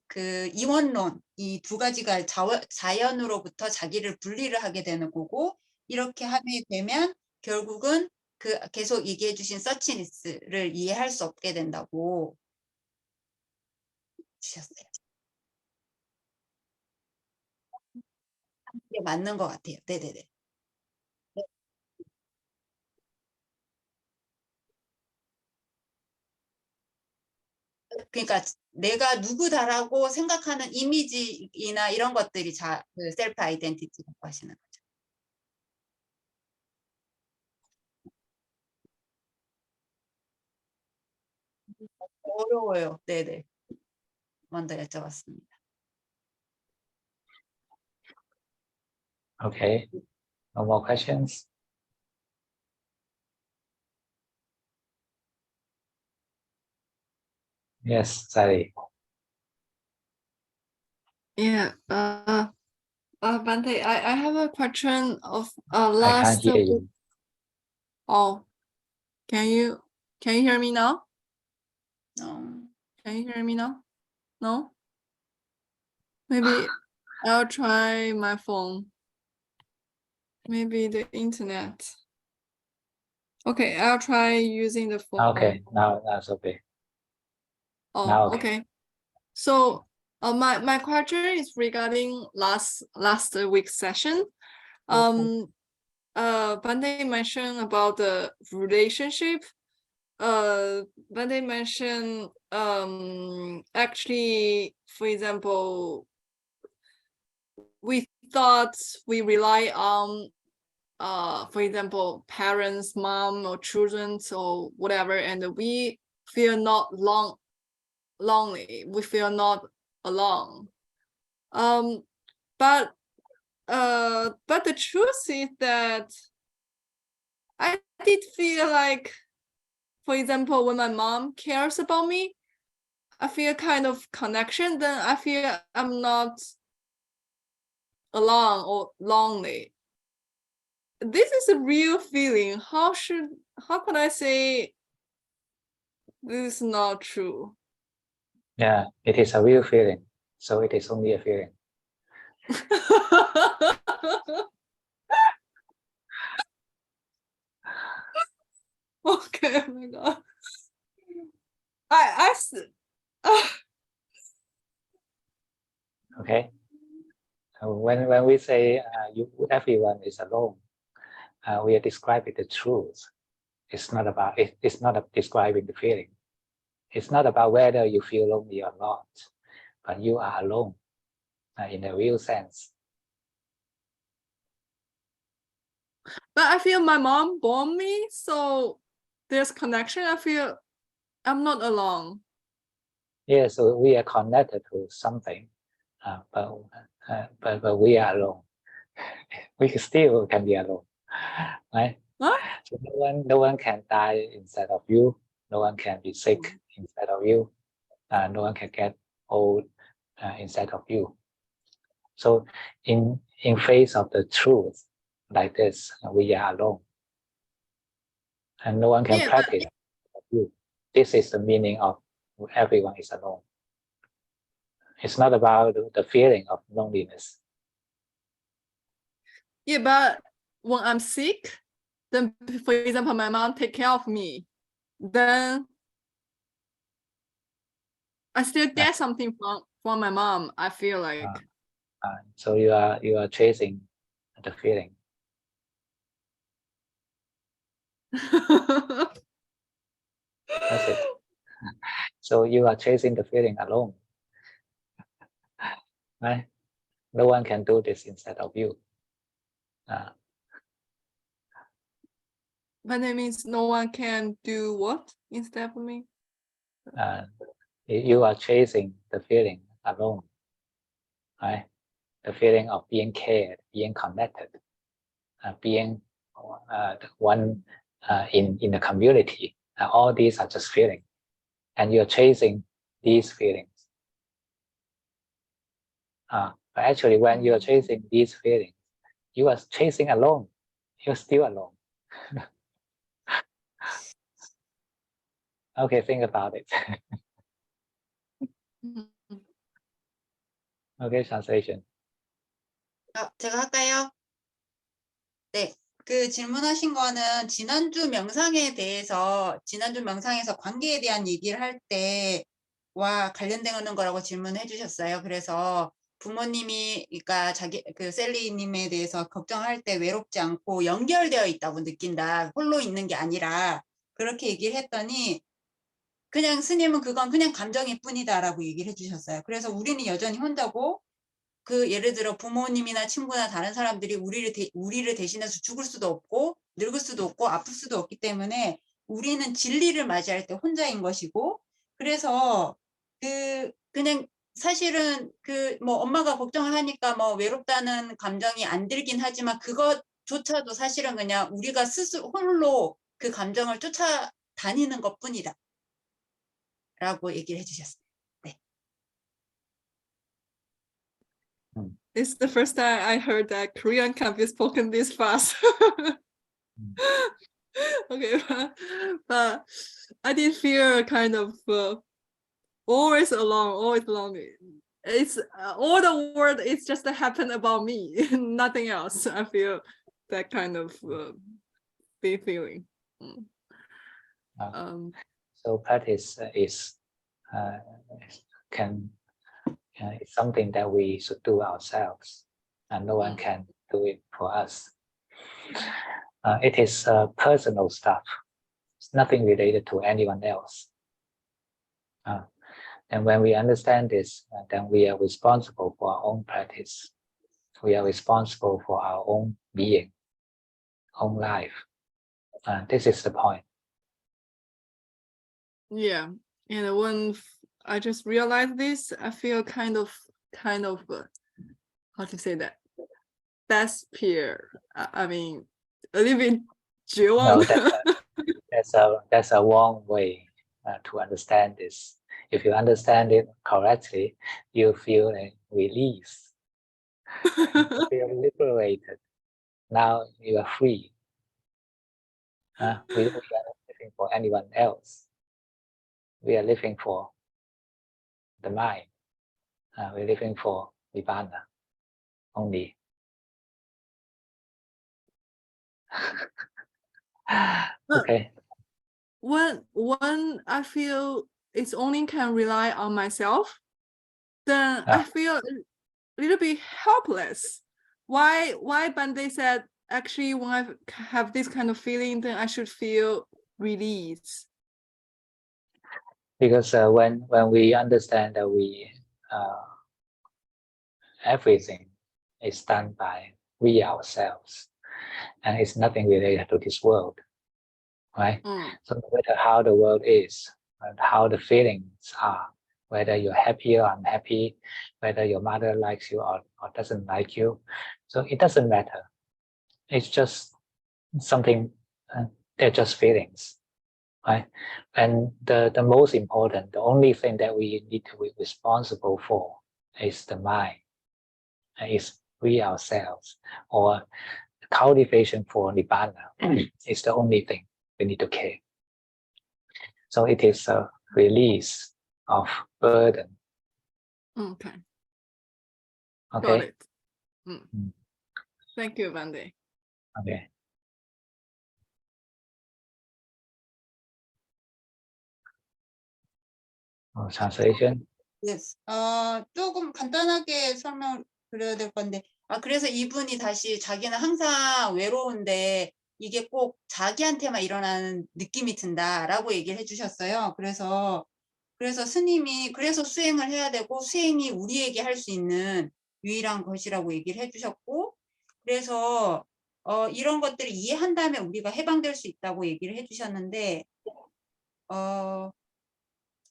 그 이원론 이 두 가지가 자연으로부터 자기를 분리를 하게 되는 거고 이렇게 하게 되면 결국은 그 계속 얘기해 주신 서치니스를 이해할 수 없게 된다고 주셨어요. 이게 맞는 것 같아요. 네네네. 그러니까 내가 누구다라고 생각하는 이미지나 이런 것들이 그 셀프 아이덴티티라고 하시는 거죠. 어려워요. 네네. 먼저 여쭤봤습니다. Okay. No more questions? Yes, Sally. Yeah. Bante, I have a question of I last can't hear week. you. Oh, can you hear me now? No. Can you hear me now? No? Maybe I'll try my phone. Maybe the internet. Okay, I'll try using the phone. Okay, now that's okay. Oh, now okay. okay. So my question is regarding last week's session. Bante mentioned about the relationship. Bante mentioned actually, for example, we thought we rely on for example, parents, mom or children or whatever, and we feel not lonely. We feel not alone. But the truth is that I did feel like, for example, when my mom cares about me, I feel kind of connection. Then I feel I'm not alone or lonely. This is a real feeling. How could I say this is not true? Yeah, it is a real feeling. So it is only a feeling. Okay, oh my God. Okay. So when we say everyone is alone, we are describing the truth. It's not about it's not describing the feeling. It's not about whether you feel lonely or not, but you are alone in the real sense. But I feel my mom born me, so there's connection. I feel I'm not alone. Yeah, so we are connected to something, but we are alone. We still can be alone, right? Huh? So no one can die instead of you. No one can be sick instead of you. No one can get old instead of you. So in face of the truth like this, we are alone, and no one can practice you. This is the meaning of everyone is alone. It's not about the feeling of loneliness. Yeah, but when I'm sick, then for example, my mom take care of me, then I still get something from my mom. I feel like. So you are chasing the feeling. That's it. So you are chasing the feeling alone, right? No one can do this instead of you. But that means no one can do what instead of me? You are chasing the feeling alone, right? The feeling of being cared, being connected, being one in the community. All these are just feelings, and you're chasing these feelings. But actually, when you're chasing these feelings, you are chasing alone. You're still alone. Okay, think about it. Okay, translation. 제가 할까요? 네. 그 질문하신 거는 지난주 명상에서 관계에 대한 얘기를 할 때와 관련되는 거라고 질문해 주셨어요. 그래서 부모님이, 그러니까 그 셀리님에 대해서 걱정할 때 외롭지 않고 연결되어 있다고 느낀다. 홀로 있는 게 아니라 그렇게 얘기를 했더니 그냥 스님은 그건 그냥 감정일 뿐이다라고 얘기를 해주셨어요. 그래서 우리는 여전히 혼자고, 그 예를 들어 부모님이나 친구나 다른 사람들이 우리를 대신해서 죽을 수도 없고 늙을 수도 없고 아플 수도 없기 때문에 우리는 진리를 맞이할 때 혼자인 것이고, 그래서 그냥 사실은 뭐 엄마가 걱정을 하니까 뭐 외롭다는 감정이 안 들긴 하지만 그것조차도 사실은 그냥 우리가 스스로 홀로 그 감정을 쫓아다니는 것뿐이다 라고 얘기를 해주셨어요. 네. It's the first time I heard that Korean can be spoken this fast. Okay, but I did feel kind of always alone. It's all the world. It's just happened about me, nothing else. I feel that kind of big feeling. So practice is something that we should do ourselves, and no one can do it for us. It is personal stuff. It's nothing related to anyone else. And when we understand this, then we are responsible for our own practice. We are responsible for our own being, own life. This is the point. Yeah, and when I just realized this, I feel kind of how to say that, despair. I mean, a little bit 绝望. No, that's a wrong way to understand this. If you understand it correctly, you feel a release. feel liberated. Now you are free. We are not living for anyone else. We are living for the mind. We're living for Nibbana only. Okay. When I feel it's only can rely on myself, then I feel a little bit helpless. Why Bande said actually when I have this kind of feeling, then I should feel release. Because when we understand that everything is done by we ourselves, and it's nothing related to this world, right? So no matter how the world is, and how the feelings are, whether you're happy or unhappy, whether your mother likes you or doesn't like you, so it doesn't matter. It's just something, they're just feelings, right? And the most important, the only thing that we need to be responsible for is the mind, is we ourselves, or cultivation for Nibbana is the only thing we need to care. So it is a release of burden. Okay. Okay. Got it. Thank you, Bande. Okay. Translation. Yes. 조금 간단하게 설명을 드려야 될 건데, 그래서 이분이 다시 자기는 항상 외로운데 이게 꼭 자기한테만 일어나는 느낌이 든다라고 얘기를 해주셨어요. 그래서 스님이 그래서 수행을 해야 되고 수행이 우리에게 할 수 있는 유일한 것이라고 얘기를 해주셨고, 그래서 이런 것들을 이해한다면 우리가 해방될 수 있다고 얘기를 해주셨는데,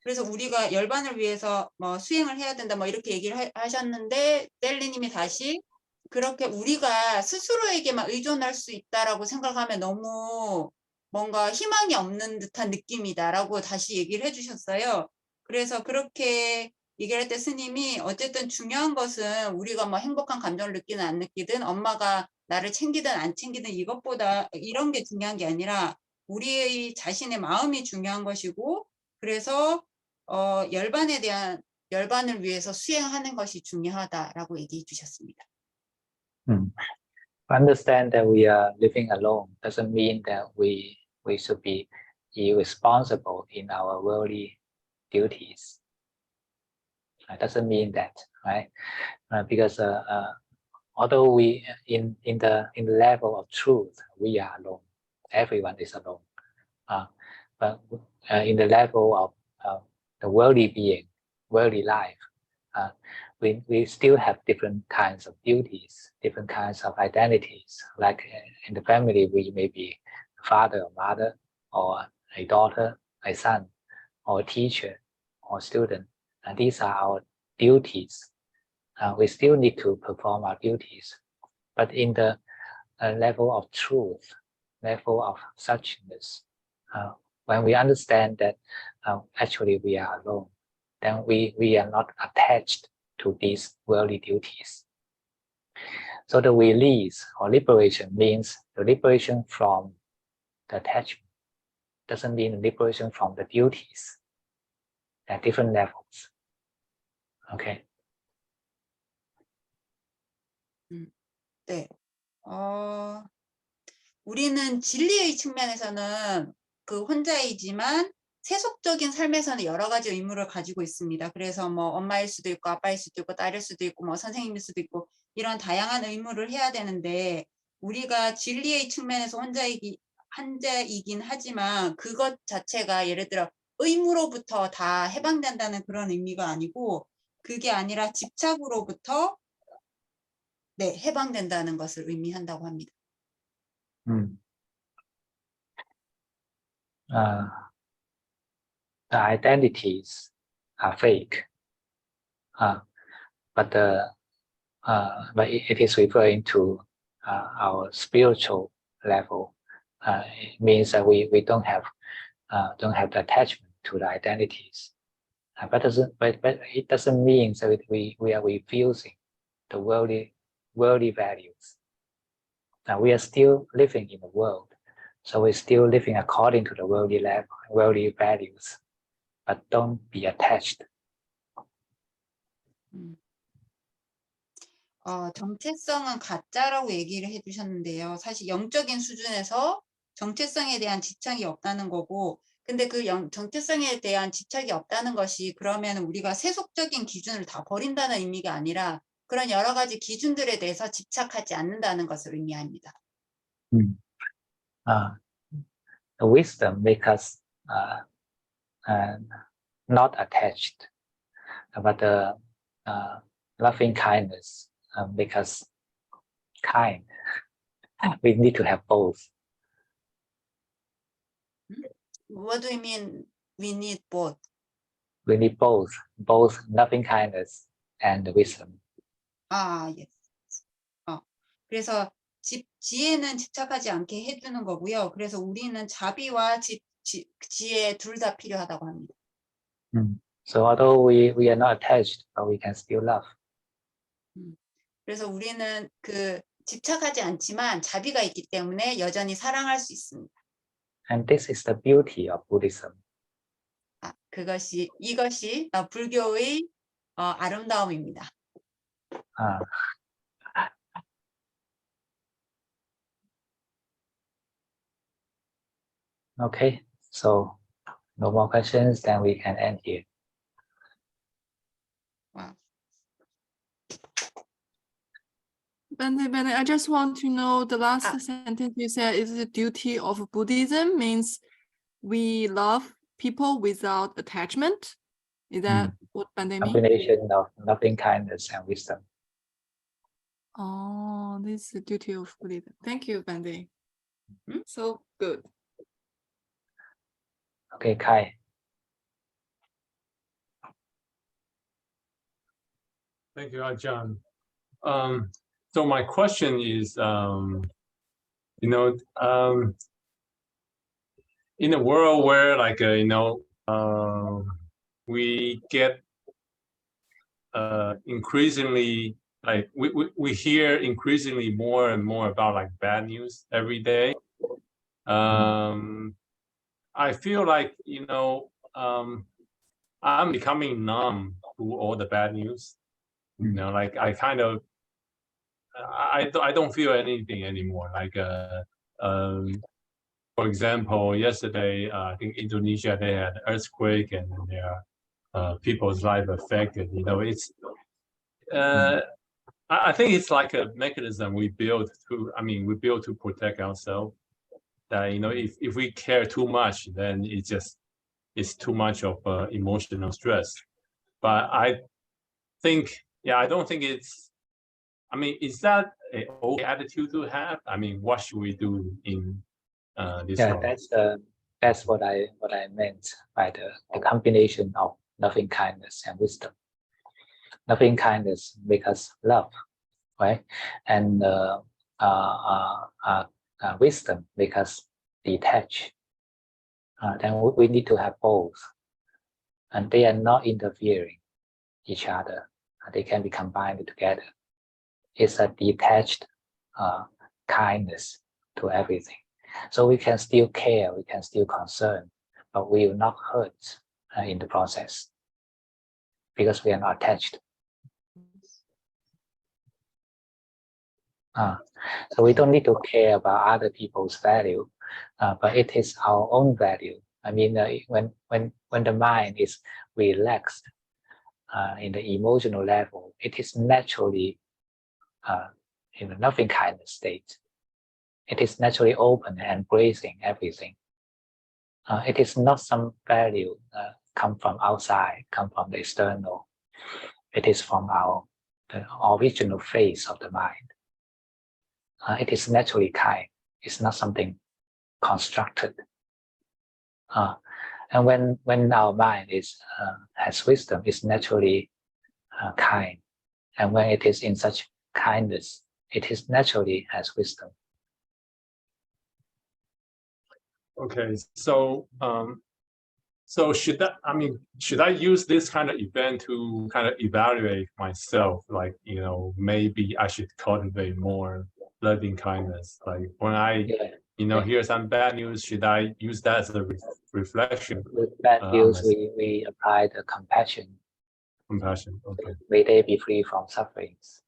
그래서 우리가 열반을 위해서 뭐 수행을 해야 된다 뭐 이렇게 얘기를 하셨는데, 델리님이 다시 그렇게 우리가 스스로에게만 의존할 수 있다라고 생각하면 너무 뭔가 희망이 없는 듯한 느낌이다라고 다시 얘기를 해주셨어요. 그래서 그렇게 얘기를 할 때 스님이 어쨌든 중요한 것은 우리가 뭐 행복한 감정을 느끼든 안 느끼든 엄마가 나를 챙기든 안 챙기든 이것보다 이런 게 중요한 게 아니라 우리의 자신의 마음이 중요한 것이고, 그래서 열반을 위해서 수행하는 것이 중요하다라고 얘기해 주셨습니다. Understand that we are living alone doesn't mean that we should be irresponsible in our worldly duties. It doesn't mean that, right? Because although we in the level of truth we are alone, everyone is alone. But in the level of the worldly being, worldly life, we still have different kinds of duties, different kinds of identities. Like in the family, we may be father or mother, or a daughter, a son, or a teacher, or student. And these are our duties. We still need to perform our duties. But in the level of truth, level of suchness, when we understand that actually we are alone, then we are not attached to these worldly duties. So the release or liberation means the liberation from the attachment. Doesn't mean liberation from the duties. There are different levels. Okay. 네. 우리는 진리의 측면에서는 그 혼자이지만 세속적인 삶에서는 여러 가지 의무를 가지고 있습니다. 그래서 뭐 엄마일 수도 있고 아빠일 수도 있고 딸일 수도 있고 뭐 선생님일 수도 있고 이런 다양한 의무를 해야 되는데, 우리가 진리의 측면에서 혼자이긴 하지만 그것 자체가 예를 들어 의무로부터 다 해방된다는 그런 의미가 아니고, 그게 아니라 집착으로부터 해방된다는 것을 의미한다고 합니다. The identities are fake, but it is referring to our spiritual level. It means that we don't have the attachment to the identities. But it doesn't mean that we are refusing the worldly worldly values. Now we are still living in the world, so we're still living according to the worldly level, worldly values, but don't be attached. 정체성은 가짜라고 얘기를 해주셨는데요. 사실 영적인 수준에서 정체성에 대한 집착이 없다는 거고, 근데 그 정체성에 대한 집착이 없다는 것이 그러면 우리가 세속적인 기준을 다 버린다는 의미가 아니라 그런 여러 가지 기준들에 대해서 집착하지 않는다는 것을 의미합니다. The wisdom makes us not attached, but the loving kindness makes us kind. We need to have both. What do you mean we need both? We need both loving kindness and wisdom. yes. 그래서 지혜는 집착하지 않게 해주는 거고요. 그래서 우리는 자비와 지혜 둘 다 필요하다고 합니다. So although we are not attached, but we can still love. 그래서 우리는 그 집착하지 않지만 자비가 있기 때문에 여전히 사랑할 수 있습니다. And this is the beauty of Buddhism. 이것이 불교의 아름다움입니다. Okay, so no more questions, then we can end here. Wow. Bende, I just want to know the last sentence you said is the duty of Buddhism means we love people without attachment. Is that what Bende means? Combination of loving kindness and wisdom. Oh, this is the duty of Buddhism. Thank you, Bende. So good. Okay, Kai. Thank you, Ajahn. So my question is, in a world where, like, we get increasingly, like, we hear increasingly more and more about, like, bad news every day. I feel like, I'm becoming numb to all the bad news. Like, I kind of, I don't feel anything anymore. Like, for example, yesterday, I think Indonesia, they had an earthquake and their people's life affected. It's, I think it's like a mechanism we built to protect ourselves. That, if we care too much, then it's too much of emotional stress. But I think, I don't think it's, is that an okay attitude to have? What should we do in this? Yeah, that's what I meant by the combination of loving kindness and wisdom. Loving kindness makes us love, right? And wisdom makes us detach. Then we need to have both, and they are not interfering each other. They can be combined together. It's a detached kindness to everything. So we can still care, we can still concern, but we will not hurt in the process because we are not attached. So we don't need to care about other people's value, but it is our own value. When the mind is relaxed in the emotional level, it is naturally in a loving kindness state. It is naturally open and embracing everything. It is not some value come from outside, come from the external. It is from the original face of the mind. It is naturally kind. It's not something constructed. And when our mind has wisdom, it's naturally kind. And when it is in such kindness, it is naturally has wisdom. Okay, so So should I use this kind of event to kind of evaluate myself? Like, maybe I should cultivate more loving kindness. Like when I, hear some bad news, should I use that as a reflection? With bad news, we apply the compassion. Compassion, okay. May they be free from sufferings.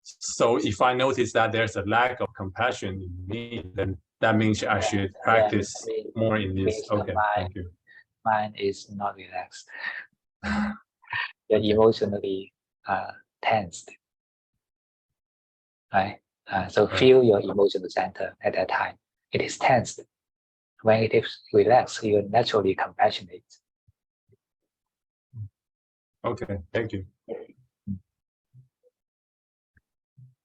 So if I notice that there's a lack of compassion in me, then that means I should practice more in this. Okay, thank you. Mind is not relaxed. You're emotionally tensed, right? So feel your emotional center at that time. It is tensed. When it is relaxed, you're naturally compassionate. Okay, thank you.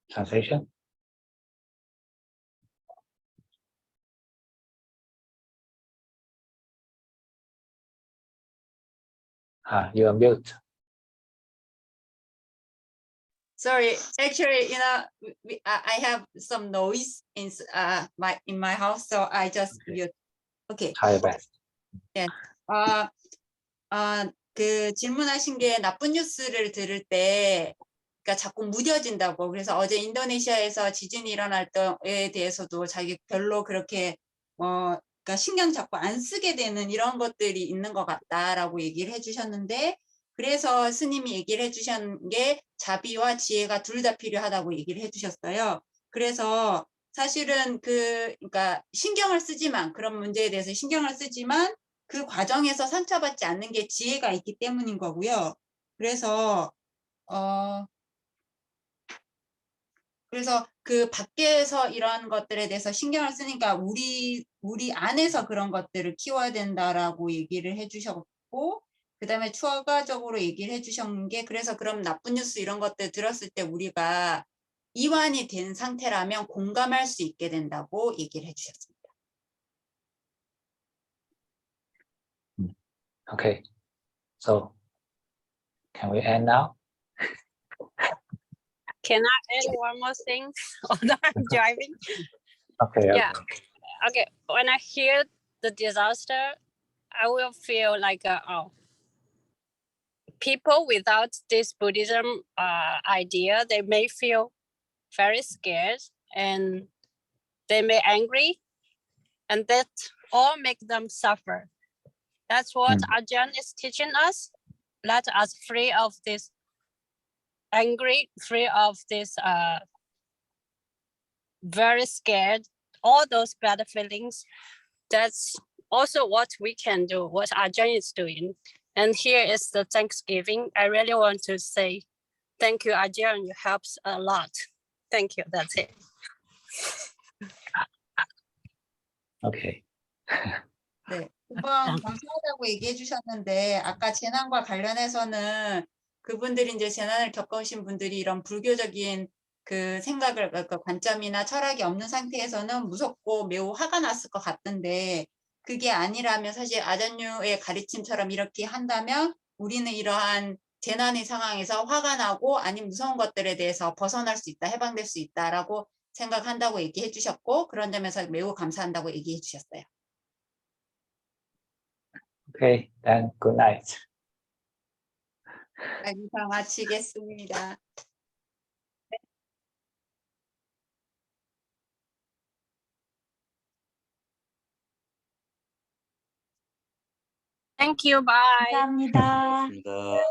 Translation? You are mute. Sorry, actually, I have some noise in my house, so I just mute. Okay. Try your best. 예. 그 질문하신 게 나쁜 뉴스를 들을 때, 그러니까 자꾸 무뎌진다고. 그래서 어제 인도네시아에서 지진이 일어날 때에 대해서도 자기 별로 그렇게 그러니까 신경 자꾸 안 쓰게 되는 이런 것들이 있는 것 같다라고 얘기를 해주셨는데, 그래서 스님이 얘기를 해주신 게 자비와 지혜가 둘 다 필요하다고 얘기를 해주셨어요. 그래서 사실은 그러니까 신경을 쓰지만, 그런 문제에 대해서 신경을 쓰지만 그 과정에서 상처받지 않는 게 지혜가 있기 때문인 거고요. 그래서 그 밖에서 이런 것들에 대해서 신경을 쓰니까 우리 안에서 그런 것들을 키워야 된다라고 얘기를 해주셨고, 그 다음에 추가적으로 얘기를 해주신 게, 그래서 그럼 나쁜 뉴스 이런 것들 들었을 때 우리가 이완이 된 상태라면 공감할 수 있게 된다고 얘기를 해주셨습니다. Okay. So, can we end now? Can I add one more thing? Although I'm driving. Okay. Yeah. Okay. When I hear the disaster, I will feel like, people without this Buddhism idea, they may feel very scared and they may angry, and that all make them suffer. That's what Ajahn is teaching us. Let us free of this angry, free of this very scared, all those bad feelings. That's also what we can do, what Ajahn is doing. And here is the Thanksgiving. I really want to say thank you, Ajahn. You helps a lot. Thank you. That's it. Okay. 네, 한번 감사하다고 얘기해 주셨는데, 아까 재난과 관련해서는 그분들이 이제 재난을 겪으신 분들이 이런 불교적인 그 생각을, 그 관점이나 철학이 없는 상태에서는 무섭고 매우 화가 났을 것 같던데, 그게 아니라면 사실 아잔유의 가르침처럼 이렇게 한다면 우리는 이러한 재난의 상황에서 화가 나고 아닌 무서운 것들에 대해서 벗어날 수 있다, 해방될 수 있다라고 생각한다고 얘기해 주셨고, 그런 점에서 매우 감사한다고 얘기해 주셨어요. Okay, then good night. 여기서 마치겠습니다. Thank you. Bye. 감사합니다. 고맙습니다.